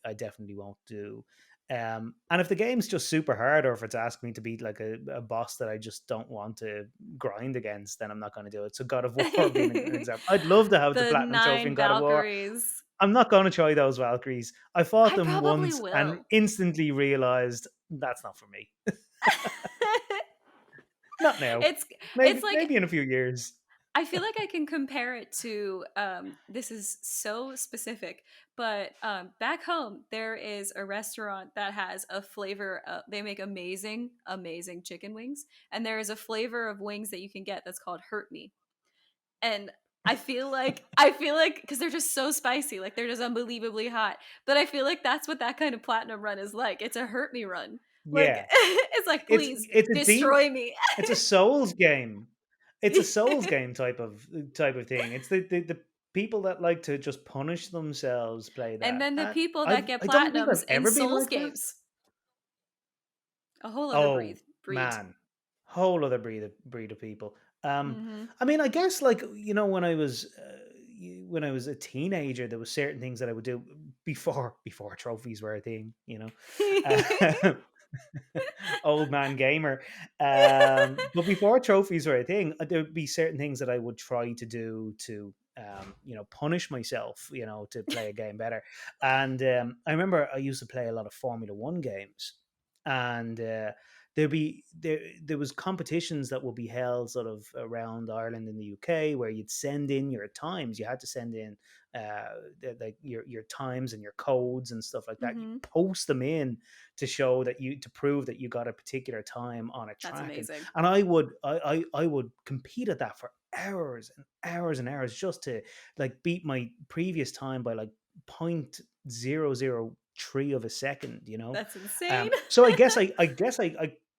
Speaker 2: won't do. And if the game's just super hard, or if it's asking me to beat like a boss that I just don't want to grind against, then I'm not going to do it. So God of War being an example, I'd love to have the
Speaker 1: The
Speaker 2: platinum trophy in
Speaker 1: nine
Speaker 2: God of War.
Speaker 1: Valkyries.
Speaker 2: I'm not going to try those Valkyries. I fought
Speaker 1: I
Speaker 2: them
Speaker 1: probably
Speaker 2: once and
Speaker 1: will.
Speaker 2: instantly realized that's not for me. Not now.
Speaker 1: it's it's
Speaker 2: Maybe
Speaker 1: like
Speaker 2: maybe in a few years.
Speaker 1: I feel like I can compare it to this is so specific, but back home there is a restaurant that has a flavor. They make amazing, amazing chicken wings, and there is a flavor of wings that you can get that's called Hurt Me. And I feel like because they're just so spicy, like they're just unbelievably hot. But I feel like that's what that kind of platinum run is like. It's a Hurt Me run. Like
Speaker 2: Yeah.
Speaker 1: it's like,
Speaker 2: It's
Speaker 1: please
Speaker 2: it's a deep
Speaker 1: destroy me.
Speaker 2: it's a Souls game. It's a Souls game type of thing. It's the people that like to just punish themselves play
Speaker 1: And
Speaker 2: that.
Speaker 1: then the people that get
Speaker 2: I don't think
Speaker 1: platinums
Speaker 2: I've
Speaker 1: in
Speaker 2: ever been
Speaker 1: Souls
Speaker 2: like that.
Speaker 1: games, a whole other
Speaker 2: Oh
Speaker 1: breed.
Speaker 2: man, whole other breed of people.
Speaker 1: Mm-hmm.
Speaker 2: I mean, I guess, like, when I was a teenager, there was certain things that I would do before trophies were a thing. Uh, old man gamer. But before trophies were a thing, there would be certain things that I would try to do to, punish myself, to play a game better. And I remember I used to play a lot of Formula One games, and there was competitions that would be held sort of around Ireland and the UK, where you'd send in your times. You had to send in like your times and your codes and stuff like that. You
Speaker 1: Mm-hmm.
Speaker 2: post them in to prove that you got a particular time on a
Speaker 1: That's
Speaker 2: track. and
Speaker 1: amazing.
Speaker 2: and I would compete at that for hours and hours and hours, just to like beat my previous time by like 0.003 of a second.
Speaker 1: That's insane.
Speaker 2: So I guess I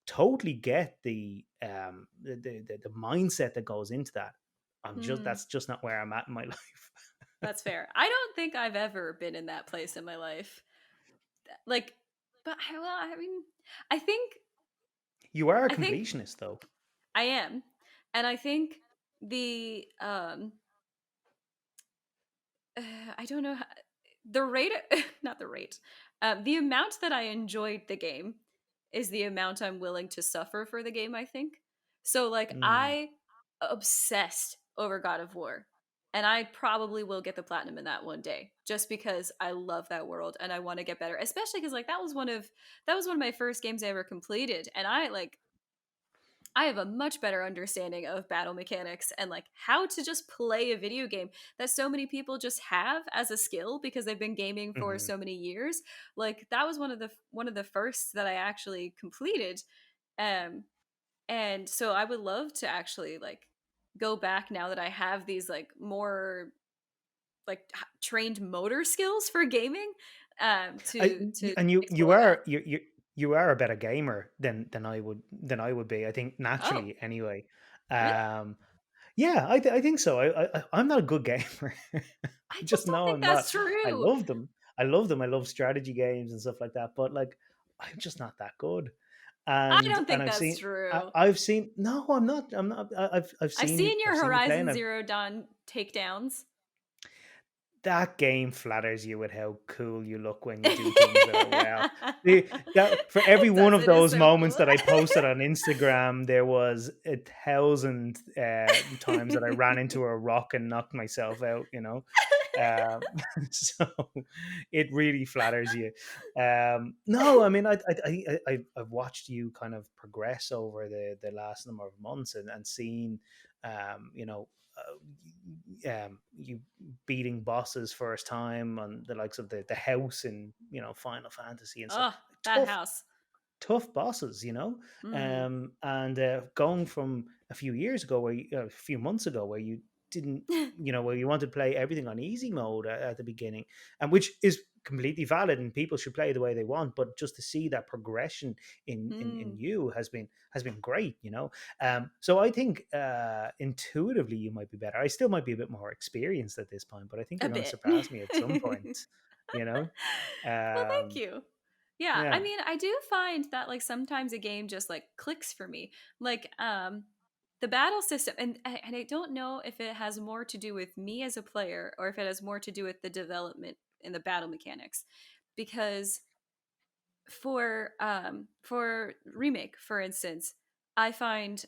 Speaker 2: totally get the mindset that goes into that.
Speaker 1: Hmm.
Speaker 2: That's just not where I'm at in my life.
Speaker 1: That's fair. I don't think I've ever been in that place in my life. Like, but I mean, I think
Speaker 2: You are a
Speaker 1: I think
Speaker 2: completionist, though.
Speaker 1: I am, and I think the I don't know how, the rate, not the rate, the amount that I enjoyed the game is the amount I'm willing to suffer for the game. I think so. Like
Speaker 2: Mm.
Speaker 1: I obsessed over God of War, and I probably will get the platinum in that one day, just because I love that world and I want to get better. Especially because like that was one of my first games I ever completed, and I have a much better understanding of battle mechanics and like how to just play a video game that so many people just have as a skill because they've been gaming for
Speaker 2: Mhm.
Speaker 1: so many years. Like that was one of the first that I actually completed. Um and so I would love to actually like go back now that I have these like more like trained motor skills for gaming to
Speaker 2: And you
Speaker 1: explore that.
Speaker 2: are you are a better gamer than I would be. I think
Speaker 1: Oh,
Speaker 2: naturally anyway.
Speaker 1: really?
Speaker 2: Um, yeah, I think so. I'm not a good gamer.
Speaker 1: I
Speaker 2: I
Speaker 1: just
Speaker 2: just
Speaker 1: don't
Speaker 2: know
Speaker 1: think
Speaker 2: I'm not.
Speaker 1: that's
Speaker 2: I
Speaker 1: true.
Speaker 2: love them. I love them. I love strategy games and stuff like that. But like, I'm just not that good.
Speaker 1: I
Speaker 2: And
Speaker 1: don't think that's true.
Speaker 2: I've seen. No, I'm not. I'm not. I've
Speaker 1: I've
Speaker 2: seen you.
Speaker 1: seen
Speaker 2: I've
Speaker 1: your
Speaker 2: seen you play, and
Speaker 1: Horizon Zero Dawn takedowns.
Speaker 2: that game flatters you with how cool you look when you do things that are well. That for every
Speaker 1: It
Speaker 2: one
Speaker 1: does.
Speaker 2: of
Speaker 1: It is
Speaker 2: those
Speaker 1: so
Speaker 2: moments
Speaker 1: cool.
Speaker 2: that I posted on Instagram, there was 1,000 times that I ran into a rock and knocked myself out. Um, so it really flatters you. No, I mean, I've watched you kind of progress over the last number of months and seen, you know. You beating bosses first time on the likes of the house in Final Fantasy and stuff.
Speaker 1: Oh, that
Speaker 2: Tough,
Speaker 1: house.
Speaker 2: tough bosses,
Speaker 1: Mm.
Speaker 2: and going from a few years ago, a few months ago, where you didn't, where you wanted to play everything on easy mode at the beginning, and which is completely valid, and people should play the way they want. But just to see that progression in
Speaker 1: Mm.
Speaker 2: you has been great, So I think intuitively you might be better. I still might be a bit more experienced at this point, but I think
Speaker 1: A
Speaker 2: you're going to
Speaker 1: bit.
Speaker 2: surpass me at some point, you know.
Speaker 1: Well, thank
Speaker 2: Um,
Speaker 1: you. Yeah, I
Speaker 2: yeah.
Speaker 1: mean, I do find that like sometimes a game just like clicks for me. Like the battle system and I don't know if it has more to do with me as a player or if it has more to do with the development in the battle mechanics. Because for remake, for instance, I find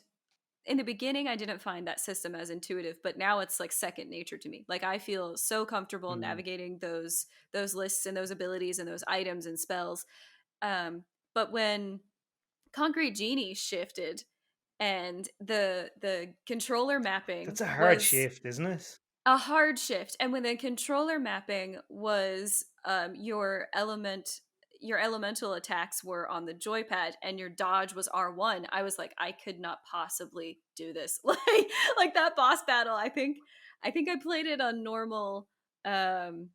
Speaker 1: in the beginning I didn't find that system as intuitive, but now it's like second nature to me. Like I feel so comfortable
Speaker 2: Mm.
Speaker 1: navigating those lists and those abilities and those items and spells. But when Concrete Genie shifted and the controller mapping
Speaker 2: That's a hard
Speaker 1: was
Speaker 2: shift, isn't it?
Speaker 1: a hard shift, and when the controller mapping was your elemental attacks were on the joypad and your dodge was R1, I was like, I could not possibly do this. Like that boss battle, I think I played it on normal um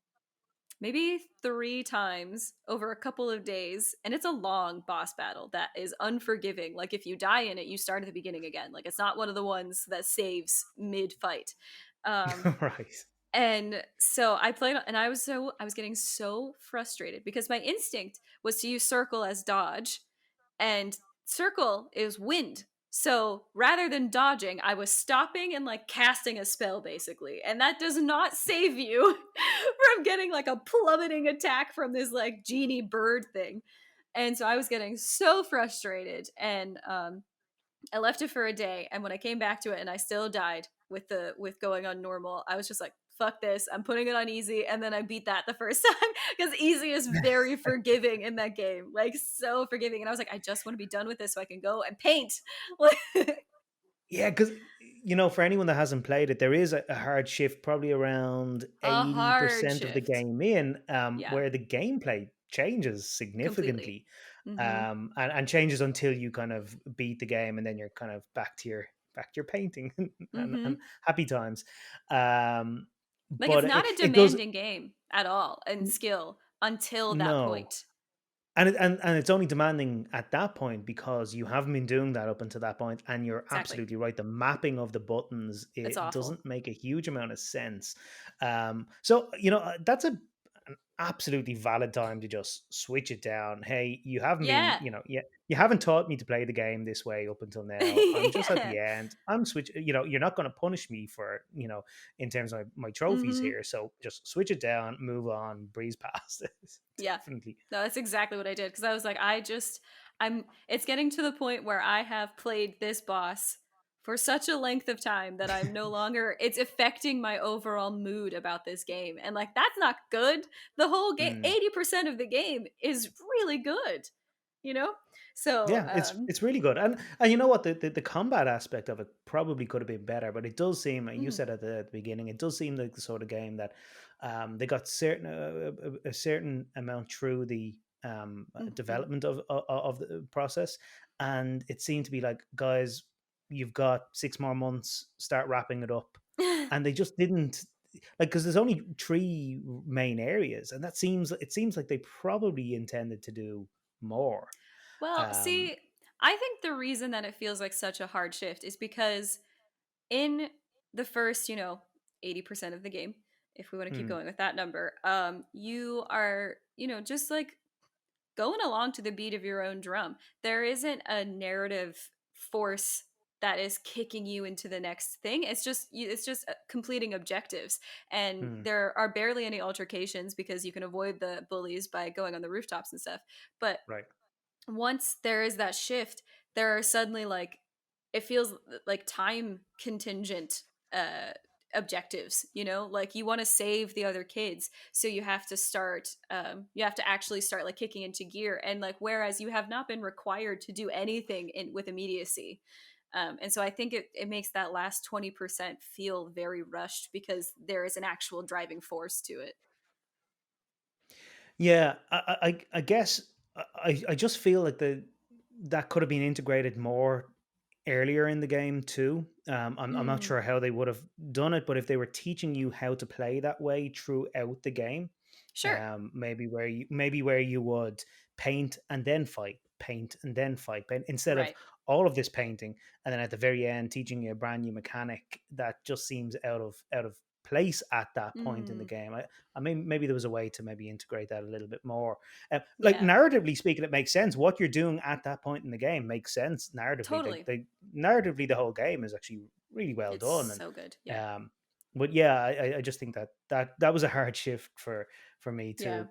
Speaker 1: maybe 3 times over a couple of days, and it's a long boss battle that is unforgiving. Like if you die in it, you start at the beginning again. Like it's not one of the ones that saves mid fight. um
Speaker 2: Right.
Speaker 1: and so I played and I was getting so frustrated because my instinct was to use circle as dodge, and circle is wind. So rather than dodging, I was stopping and like casting a spell basically. And that does not save you from getting like a plummeting attack from this like genie bird thing. And so I was getting so frustrated, and I left it for a day, and when I came back to it and I still died with going on normal, I was just like, fuck this, I'm putting it on easy, and then I beat that the first time because easy is very forgiving in that game, like so forgiving. And I was like, I just want to be done with this so I can go and paint. Like
Speaker 2: Yeah, because for anyone that hasn't played it, there is a hard shift, probably around
Speaker 1: a hard
Speaker 2: 80% of the
Speaker 1: shift.
Speaker 2: game in,
Speaker 1: Yeah,
Speaker 2: where the gameplay changes
Speaker 1: completely.
Speaker 2: significantly,
Speaker 1: Mm-hmm.
Speaker 2: and changes until you kind of beat the game, and then you're kind of back to your painting and
Speaker 1: Mm-hmm.
Speaker 2: happy times. Um,
Speaker 1: Like it's
Speaker 2: but
Speaker 1: not a
Speaker 2: it goes
Speaker 1: demanding game at all in skill until that
Speaker 2: no.
Speaker 1: point.
Speaker 2: And it's only demanding at that point because you haven't been doing that up until that point, and you're
Speaker 1: Exactly.
Speaker 2: absolutely right. The mapping of the buttons,
Speaker 1: It's
Speaker 2: it
Speaker 1: awful.
Speaker 2: doesn't make a huge amount of sense. So that's an absolutely valid time to just switch it down. Hey, you haven't been,
Speaker 1: Yeah.
Speaker 2: you haven't taught me to play the game this way up until now. I'm just at
Speaker 1: Yeah.
Speaker 2: the end. I'm switch. You're not going to punish me for in terms of my trophies
Speaker 1: Mm-hmm.
Speaker 2: here. So just switch it down, move on, breeze past it.
Speaker 1: Yeah.
Speaker 2: Definitely.
Speaker 1: No, that's exactly what I did because I was like, it's getting to the point where I have played this boss for such a length of time that I'm no longer, it's affecting my overall mood about this game. And like, that's not good. The whole game,
Speaker 2: Mm.
Speaker 1: 80% of the game is really good, you know? So,
Speaker 2: Yeah, it's really good, and you know what, the combat aspect of it probably could have been better, but it does seem, and you
Speaker 1: mm,
Speaker 2: said at the beginning, it does seem like the sort of game that they got certain a certain amount through the
Speaker 1: mhm.
Speaker 2: development of the process, and it seemed to be like, guys, you've got 6 more months, start wrapping it up. And they just didn't, like, because there's only three main areas, and it seems like they probably intended to do more.
Speaker 1: Well,
Speaker 2: Um,
Speaker 1: see, I think the reason that it feels like such a hard shift is because in the first, 80% of the game, if we want to keep
Speaker 2: mm,
Speaker 1: going with that number, you are, just like going along to the beat of your own drum. There isn't a narrative force that is kicking you into the next thing. It's just completing objectives, and
Speaker 2: mm,
Speaker 1: there are barely any altercations because you can avoid the bullies by going on the rooftops and stuff. But
Speaker 2: right.
Speaker 1: once there is that shift, there are suddenly like it feels like time contingent uh objectives, like you want to save the other kids, so you have to start you have to actually start like kicking into gear, and like whereas you have not been required to do anything with immediacy. And so I think it makes that last 20% feel very rushed because there is an actual driving force to it.
Speaker 2: Yeah, I guess I just feel like that could have been integrated more earlier in the game too. I'm not
Speaker 1: Mm,
Speaker 2: sure how they would have done it, but if they were teaching you how to play that way throughout the game,
Speaker 1: sure.
Speaker 2: maybe where you would paint and then fight, instead of
Speaker 1: Right.
Speaker 2: all of this painting, and then at the very end teaching you a brand new mechanic that just seems out of place at that point in the
Speaker 1: Mm,
Speaker 2: game. I mean, maybe there was a way to maybe integrate that a little bit more. Like
Speaker 1: yeah,
Speaker 2: narratively speaking, it makes sense. What you're doing at that point in the game makes sense narratively.
Speaker 1: totally.
Speaker 2: Narratively, the whole game is actually really well
Speaker 1: It's
Speaker 2: done.
Speaker 1: so good.
Speaker 2: And
Speaker 1: Yeah.
Speaker 2: but yeah, I just think that was a hard shift for me
Speaker 1: Yeah.
Speaker 2: too.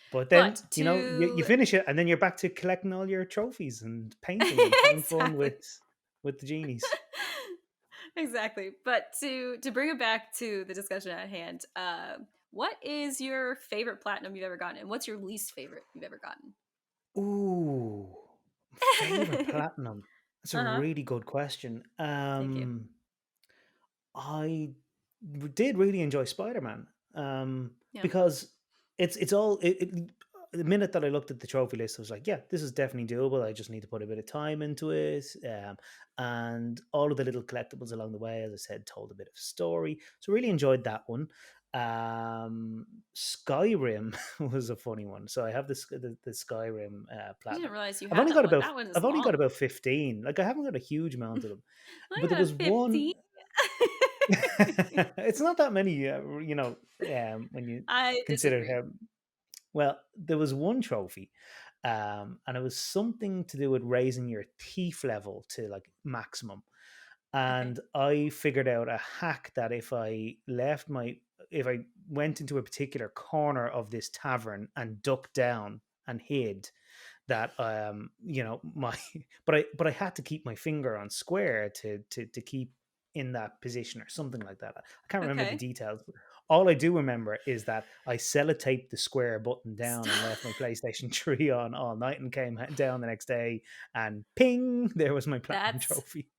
Speaker 2: But then
Speaker 1: But
Speaker 2: you
Speaker 1: to
Speaker 2: finish it, and then you're back to collecting all your trophies and painting and having fun
Speaker 1: exactly.
Speaker 2: with the genies.
Speaker 1: Exactly. But to bring it back to the discussion at hand, what is your favorite platinum you've ever gotten, and what's your least favorite you've ever gotten?
Speaker 2: Ooh, favorite platinum. That's a
Speaker 1: Uh-huh.
Speaker 2: really good question.
Speaker 1: Thank you.
Speaker 2: I did really enjoy Spider-Man,
Speaker 1: Yeah.
Speaker 2: because it's all the minute that I looked at the trophy list, I was like, yeah, this is definitely doable. I just need to put a bit of time into it, and all of the little collectibles along the way, as I said, told a bit of story. So really enjoyed that one. Skyrim was a funny one. So I have the Skyrim
Speaker 1: I didn't
Speaker 2: platinum.
Speaker 1: realize you
Speaker 2: I've
Speaker 1: had
Speaker 2: only
Speaker 1: that
Speaker 2: got
Speaker 1: one.
Speaker 2: about
Speaker 1: That one is
Speaker 2: I've only got
Speaker 1: long.
Speaker 2: about 15. Like I haven't got a huge amount of them, but there
Speaker 1: I got
Speaker 2: was
Speaker 1: 15.
Speaker 2: one. It's not that many, when you
Speaker 1: I
Speaker 2: consider
Speaker 1: disagree.
Speaker 2: how well. There was one trophy, and it was something to do with raising your thief level to like maximum.
Speaker 1: Okay.
Speaker 2: And I figured out a hack that if I went into a particular corner of this tavern and ducked down and hid, that my but I had to keep my finger on square to keep in that position or something like that. I can't remember the
Speaker 1: Okay.
Speaker 2: details, but all I do remember is that I sellotaped the square button down and
Speaker 1: Stop.
Speaker 2: left my PlayStation 3 on all night and came down the next day, and ping, there was my platinum
Speaker 1: That's
Speaker 2: trophy.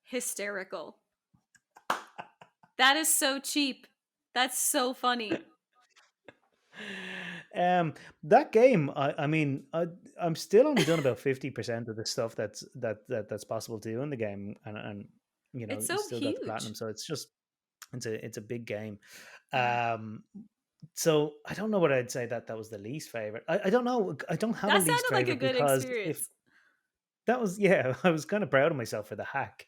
Speaker 1: hysterical. That is so cheap. That's so funny.
Speaker 2: um that game, I mean, I'm still only done about 50% of the stuff that's possible to do in the game, and
Speaker 1: It's
Speaker 2: you
Speaker 1: so
Speaker 2: still got the platinum,
Speaker 1: huge.
Speaker 2: so it's a big game.
Speaker 1: Yeah.
Speaker 2: um so I don't know what I'd say that was the least favorite. I don't know, I don't have a
Speaker 1: That
Speaker 2: least
Speaker 1: sounded like a
Speaker 2: favorite,
Speaker 1: good
Speaker 2: because if
Speaker 1: experience.
Speaker 2: that was, yeah, I was kind of proud of myself for the hack.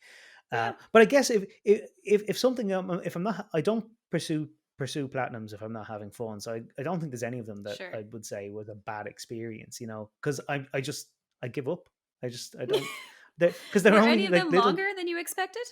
Speaker 1: Yeah,
Speaker 2: But I guess if something, if I'm not, I don't pursue platinums if I'm not having fun. So I don't think there's any of them that
Speaker 1: sure.
Speaker 2: I would say was a bad experience. Because I give up. I don't, because they're
Speaker 1: Were
Speaker 2: only
Speaker 1: any of
Speaker 2: like
Speaker 1: them
Speaker 2: little.
Speaker 1: longer than you expected?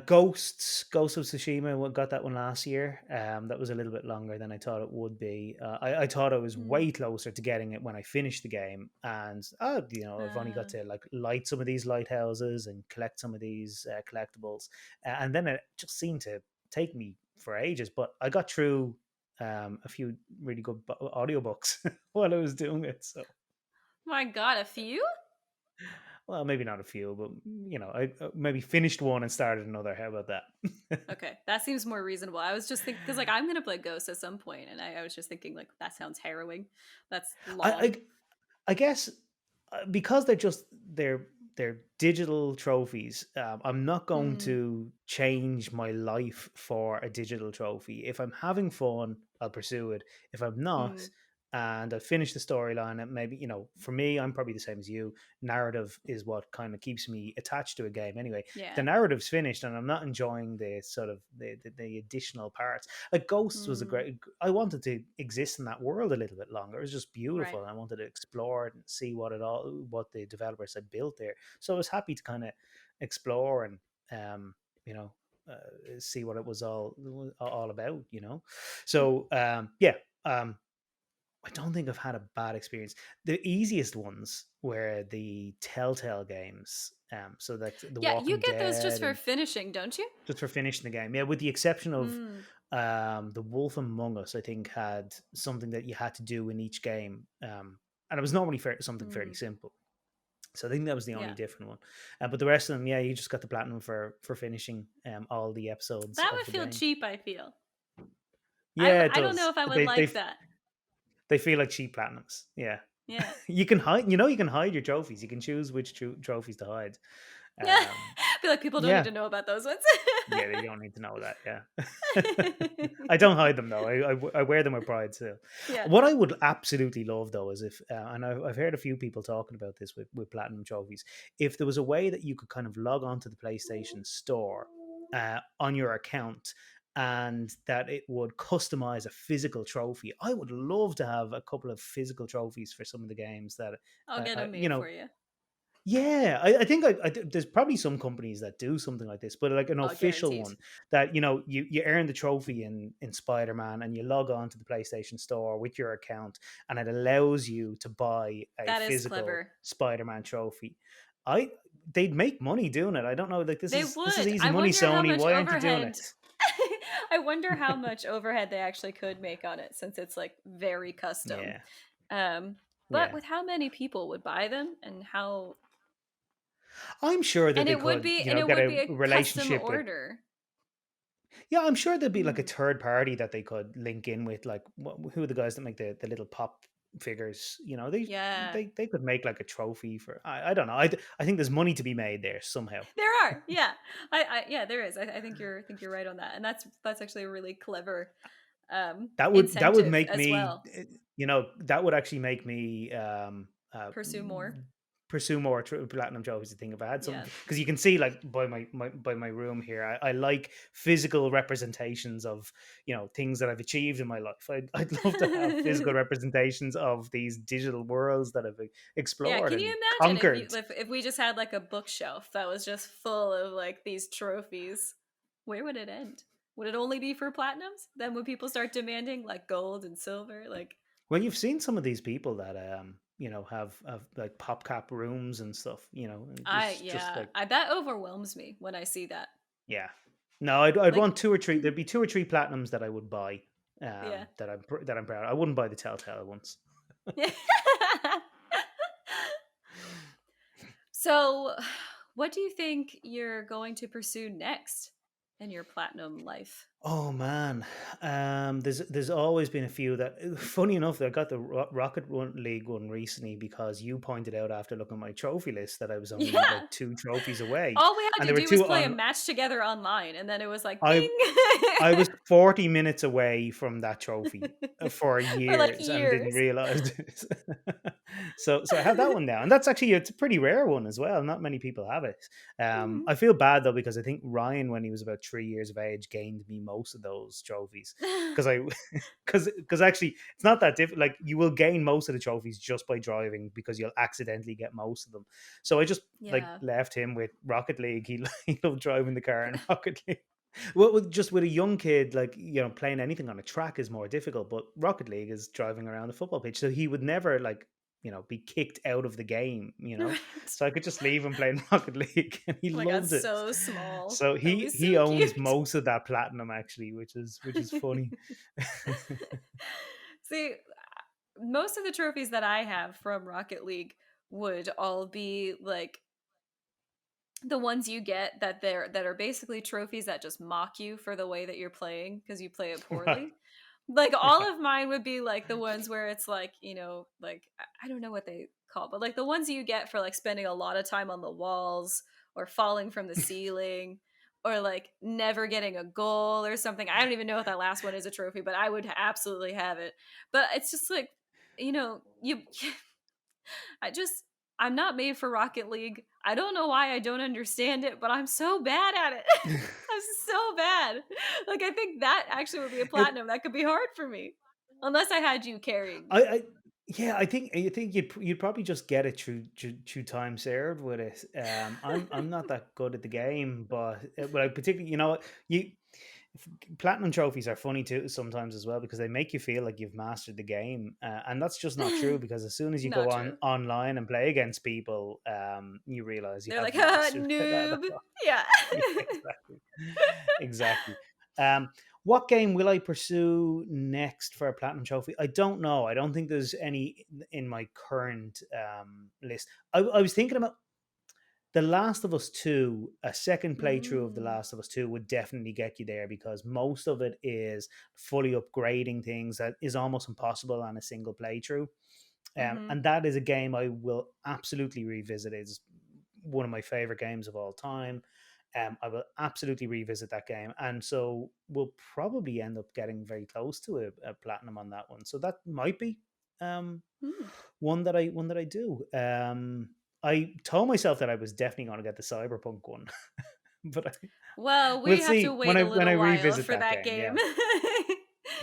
Speaker 2: Ghost of Tsushima, got that one last year. That was a little bit longer than I thought it would be. I thought I was
Speaker 1: Mm.
Speaker 2: way closer to getting it when I finished the game, and I've only got
Speaker 1: Uh,
Speaker 2: to like light some of these lighthouses and collect some of these collectibles, and then it just seemed to take me for ages. But I got through a few really good audiobooks while I was doing it. So,
Speaker 1: my God, a few?
Speaker 2: well, maybe not a few, but I maybe finished one and started another. How about that?
Speaker 1: Okay, that seems more reasonable. I was just thinking because like I'm gonna play Ghost at some point, and I was just thinking like that sounds harrowing. That's
Speaker 2: I,
Speaker 1: long.
Speaker 2: I I guess because they're they're digital trophies. I'm not going
Speaker 1: Mm,
Speaker 2: to change my life for a digital trophy. If I'm having fun, I'll pursue it. If I'm not,
Speaker 1: mm,
Speaker 2: and I finish the storyline, and maybe, for me, I'm probably the same as you. Narrative is what kind of keeps me attached to a game. Anyway, if the
Speaker 1: yeah.
Speaker 2: narrative's finished and I'm not enjoying the sort of the additional parts, like Ghosts was a
Speaker 1: Mm,
Speaker 2: great. I wanted to exist in that world a little bit longer. It was just
Speaker 1: right.
Speaker 2: beautiful, and I wanted to explore it and see what the developers had built there. So I was happy to kind of explore and um, you know see what it was all about.
Speaker 1: Mm.
Speaker 2: So yeah. I don't think I've had a bad experience. The easiest ones were the Telltale games. So like The
Speaker 1: Yeah, you
Speaker 2: Walking
Speaker 1: get those just
Speaker 2: Dead,
Speaker 1: for
Speaker 2: and
Speaker 1: finishing, don't you?
Speaker 2: just for finishing the game. Yeah, with the exception of
Speaker 1: Mm,
Speaker 2: The Wolf Among Us, I think had something that you had to do in each game, and it was normally something fairly
Speaker 1: mm,
Speaker 2: simple. So I think that was the only
Speaker 1: yeah.
Speaker 2: different one. But the rest of them, yeah, you just got the platinum for finishing all the episodes
Speaker 1: That
Speaker 2: of
Speaker 1: would
Speaker 2: the
Speaker 1: feel
Speaker 2: game.
Speaker 1: cheap, I feel.
Speaker 2: Yeah, it
Speaker 1: I don't know
Speaker 2: does.
Speaker 1: if I would
Speaker 2: They
Speaker 1: like that.
Speaker 2: they feel like cheap platinums. Yeah.
Speaker 1: Yeah.
Speaker 2: You can hide. You can hide your trophies. You can choose which trophies to hide.
Speaker 1: Yeah.
Speaker 2: Um,
Speaker 1: I feel like people don't need
Speaker 2: yeah,
Speaker 1: to know about those ones.
Speaker 2: yeah, they don't need to know that. Yeah, I don't hide them though. I wear them with pride too.
Speaker 1: Yeah.
Speaker 2: What I would absolutely love though is if, and I've heard a few people talking about this with platinum trophies, if there was a way that you could kind of log on to the PlayStation Store on your account, and that it would customize a physical trophy. I would love to have a couple of physical trophies for some of the games that,
Speaker 1: I'll get
Speaker 2: I,
Speaker 1: them made for you.
Speaker 2: yeah, I think there's probably some companies that do something like this, but like an
Speaker 1: Oh,
Speaker 2: official
Speaker 1: guaranteed.
Speaker 2: one that you earn the trophy in Spider Man, and you log on to the PlayStation Store with your account, and it allows you to buy a
Speaker 1: That is
Speaker 2: physical
Speaker 1: clever.
Speaker 2: Spider Man trophy. I They'd make money doing it. I don't know, like
Speaker 1: They
Speaker 2: this is
Speaker 1: would.
Speaker 2: easy
Speaker 1: I
Speaker 2: money,
Speaker 1: wonder how
Speaker 2: Sony.
Speaker 1: much
Speaker 2: Why aren't you doing
Speaker 1: overhead.
Speaker 2: it?
Speaker 1: I wonder how much overhead they actually could make on it since it's like very custom.
Speaker 2: Yeah,
Speaker 1: Um, but
Speaker 2: yeah.
Speaker 1: with how many people would buy them and how
Speaker 2: I'm sure that
Speaker 1: and
Speaker 2: they
Speaker 1: it would
Speaker 2: could,
Speaker 1: be and it
Speaker 2: get
Speaker 1: would
Speaker 2: a
Speaker 1: be a custom
Speaker 2: relationship with.
Speaker 1: order.
Speaker 2: Yeah, I'm sure there'd be like a
Speaker 1: Hmm.
Speaker 2: third party that they could link in with, like who are the guys that make the little pop figures?
Speaker 1: Yeah.
Speaker 2: They could make like a trophy for. I don't know. I think there's money to be made there somehow.
Speaker 1: There are. Yeah. Yeah, there is. I think you're right on that. And that's actually a really clever
Speaker 2: That would
Speaker 1: incentive
Speaker 2: make
Speaker 1: as
Speaker 2: me,
Speaker 1: well.
Speaker 2: that would actually make me
Speaker 1: Pursue more.
Speaker 2: pursue more platinum trophies. I think if I had something,
Speaker 1: Yeah.
Speaker 2: because you can see like by my room here, I like physical representations of things that I've achieved in my life. I'd love to have physical representations of these digital worlds that I've
Speaker 1: Yeah,
Speaker 2: explored
Speaker 1: can you
Speaker 2: and
Speaker 1: imagine
Speaker 2: conquered.
Speaker 1: if we just had like a bookshelf that was just full of like these trophies? Where would it end? Would it only be for platinums? Then would people start demanding like gold and silver? Like
Speaker 2: Well, you've seen some of these people that have like pop cap rooms and stuff. And just like,
Speaker 1: that overwhelms me when I see that.
Speaker 2: yeah. No, I'd
Speaker 1: Like
Speaker 2: want two or three. There'd be two or three platinums that I would buy.
Speaker 1: yeah.
Speaker 2: That I'm proud. I wouldn't buy the Telltale ones.
Speaker 1: So, what do you think you're going to pursue next in your platinum life?
Speaker 2: Oh man, there's always been a few that. Funny enough, I got the League one recently because you pointed out after looking at my trophy list that I was only
Speaker 1: Yeah.
Speaker 2: like two trophies away,
Speaker 1: All we had
Speaker 2: and
Speaker 1: to
Speaker 2: there were
Speaker 1: do was
Speaker 2: two
Speaker 1: play a
Speaker 2: on.
Speaker 1: match together online, and then it was like
Speaker 2: I
Speaker 1: bing
Speaker 2: I was 40 minutes away from that trophy for
Speaker 1: for like
Speaker 2: years and didn't
Speaker 1: years.
Speaker 2: realize this. So I have that one now, and that's actually, it's a pretty rare one as well. Not many people have it.
Speaker 1: Mhm.
Speaker 2: I feel bad though because I think Ryan, when he was about 3 years of age, gained me most of those trophies because I because actually it's not that difficult. Like, you will gain most of the trophies just by driving because you'll accidentally get most of them. So I just like
Speaker 1: Yeah.
Speaker 2: left him with Rocket League. He loved driving the car in Rocket League. Well, just with a young kid, like, playing anything on a track is more difficult. But Rocket League is driving around the football pitch, so he would never like be kicked out of the game.
Speaker 1: Right.
Speaker 2: So I could just leave him playing Rocket League, and he
Speaker 1: Oh my god,
Speaker 2: loved it.
Speaker 1: so small.
Speaker 2: So
Speaker 1: That would be
Speaker 2: he
Speaker 1: so
Speaker 2: owns
Speaker 1: cute.
Speaker 2: most of that platinum actually, which is funny.
Speaker 1: See, most of the trophies that I have from Rocket League would all be like the ones you get that are basically trophies that just mock you for the way that you're playing because you play it
Speaker 2: Right.
Speaker 1: poorly. Like all
Speaker 2: Yeah.
Speaker 1: of mine would be like the ones where it's like, like I don't know what they call, but like the ones you get for like spending a lot of time on the walls or falling from the ceiling or like never getting a goal or something. I don't even know if that last one is a trophy, but I would absolutely have it. But it's just like, you I just I'm not made for Rocket League. I don't know why I don't understand it, but I'm so bad at it. I'm so bad. Like I think that actually would be a
Speaker 2: It,
Speaker 1: platinum. That could be hard for me. Unless I had you carrying me.
Speaker 2: I yeah, I think you'd probably just get it through time served with it. I'm not that good at the game, but I particularly, what you platinum trophies are funny too sometimes as well because they make you feel like you've mastered the game, and that's just not true because as soon as you go
Speaker 1: Not
Speaker 2: on
Speaker 1: true.
Speaker 2: online and play against people, you realize you
Speaker 1: They're like,
Speaker 2: haven't
Speaker 1: haha,
Speaker 2: mastered it at
Speaker 1: noob.
Speaker 2: all.
Speaker 1: Yeah.
Speaker 2: Yeah, exactly. Exactly. Um, what game will I pursue next for a platinum trophy? I don't know. I don't think there's any in my current list. I was thinking about The Last of Us 2. A second playthrough of The
Speaker 1: Mm.
Speaker 2: Last of Us 2 would definitely get you there because most of it is fully upgrading things that is almost impossible on a single playthrough.
Speaker 1: Mm-hmm.
Speaker 2: And that is a game I will absolutely revisit. It's one of my favorite games of all time. I will absolutely revisit that game, and so we'll probably end up getting very close to a platinum on that one. So that might be um,
Speaker 1: Hmm.
Speaker 2: one that I do. I told myself that I was definitely going to get the Cyberpunk one, but
Speaker 1: Well,
Speaker 2: we'll
Speaker 1: we have to
Speaker 2: see when
Speaker 1: wait
Speaker 2: I
Speaker 1: a
Speaker 2: when I
Speaker 1: little while
Speaker 2: revisit
Speaker 1: for
Speaker 2: that
Speaker 1: that
Speaker 2: game.
Speaker 1: game.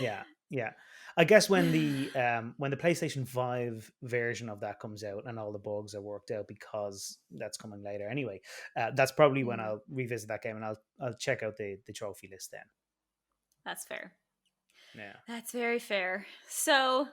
Speaker 2: Yeah, yeah, yeah. I guess when the PlayStation 5 version of that comes out and all the bugs are worked out because that's coming later anyway, that's probably when
Speaker 1: Mm,
Speaker 2: I'll revisit that game and I'll check out the trophy list then.
Speaker 1: that's fair.
Speaker 2: Yeah.
Speaker 1: That's very fair. So,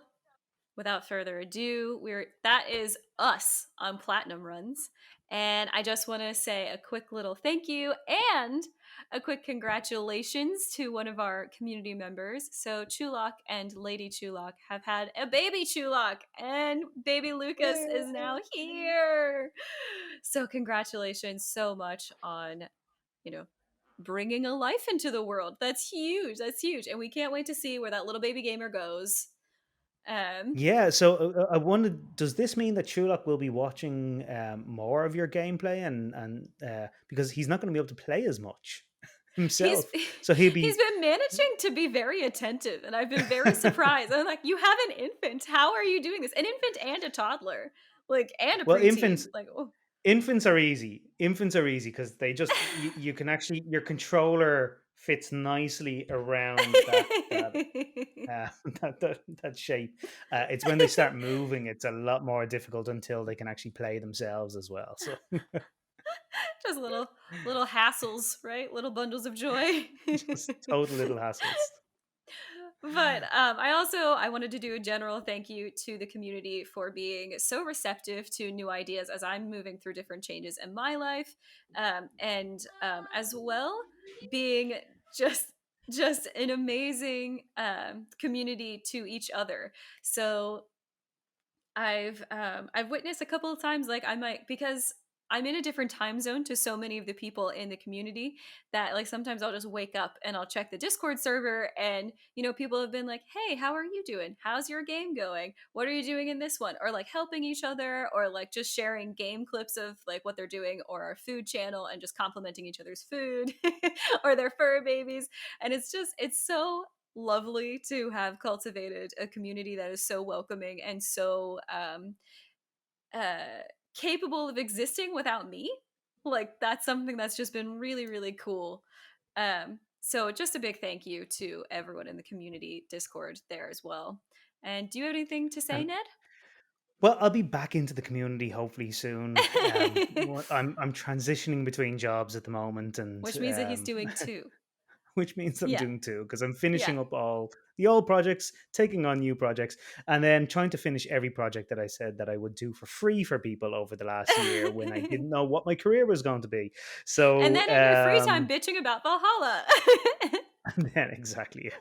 Speaker 1: without further ado, that is us on platinum runs. And I just want to say a quick little thank you and a quick congratulations to one of our community members. So Chulok and Lady Chulok have had a baby Chulok, and baby Lucas is now here. So congratulations so much on, you know, bringing a life into the world. That's huge. That's huge. And we can't wait to see where that little baby gamer goes. Um,
Speaker 2: Yeah, so I wondered, does this mean that Chulak will be watching more of your gameplay, and because he's not going to be able to play as much
Speaker 1: he's
Speaker 2: himself, so he'll
Speaker 1: he's
Speaker 2: be
Speaker 1: been managing to be very attentive, and I've been very surprised. I'm like, you have an infant. How are you doing this? An infant and a toddler, like, and a
Speaker 2: well.
Speaker 1: preteen.
Speaker 2: Infants
Speaker 1: Like, oh.
Speaker 2: infants are easy. Infants are easy because they just you can actually your controller fits nicely around that that shape. It's when they start moving, it's a lot more difficult until they can actually play themselves as well. So
Speaker 1: Just little hassles, right? Little bundles of joy.
Speaker 2: just total little hassles.
Speaker 1: But I wanted to do a general thank you to the community for being so receptive to new ideas as I'm moving through different changes in my life, and as well being just just an amazing community to each other. So I've witnessed a couple of times, like I might, because I'm in a different time zone to so many of the people in the community, that like sometimes I'll just wake up and I'll check the Discord server, and people have been like, "Hey, how are you doing? How's your game going? What are you doing in this one?" Or like helping each other, or like just sharing game clips of like what they're doing, or our food channel, and just complimenting each other's food or their fur babies. And it's so lovely to have cultivated a community that is so welcoming and so uh, capable of existing without me. Like that's something that's just been really, really cool. So just a big thank you to everyone in the community Discord there as well. And do you have anything to say,
Speaker 2: And
Speaker 1: Ned?
Speaker 2: well, I'll be back into the community hopefully soon. I'm transitioning between jobs at the moment, and
Speaker 1: Which means that he's doing two.
Speaker 2: which means I'm
Speaker 1: Yeah.
Speaker 2: doing two because I'm
Speaker 1: Yeah.
Speaker 2: finishing up all the old projects, taking on new projects, and then trying to finish every project that I said that I would do for free for people over the last year when I didn't know what my career was going to be.
Speaker 1: And
Speaker 2: So,
Speaker 1: then in your free time bitching about Valhalla.
Speaker 2: and then exactly,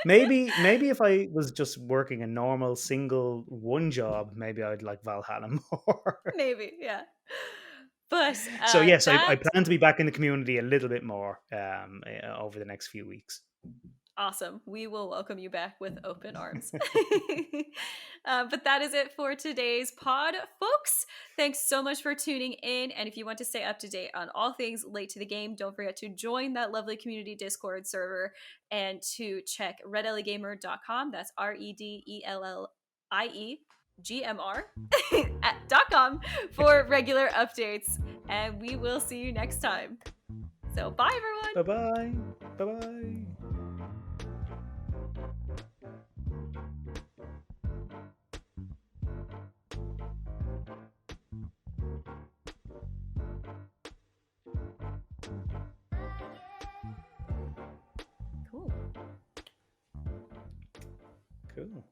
Speaker 2: maybe if I was just working a normal single one job, maybe I'd like Valhalla more.
Speaker 1: Maybe, yeah. But
Speaker 2: So yes, I
Speaker 1: that
Speaker 2: plan to be back in the community a little bit more over the next few weeks.
Speaker 1: Awesome. We will welcome you back with open arms. But that is it for today's pod, folks. Thanks so much for tuning in. And if you want to stay up to date on all things late to the game, don't forget to join that lovely community Discord server and to check redellygamer.com. That's REDLIEGMR.com for regular updates. And we will see you next time. So bye, everyone.
Speaker 2: Bye-bye. Bye-bye.
Speaker 1: Cool.
Speaker 2: Cool.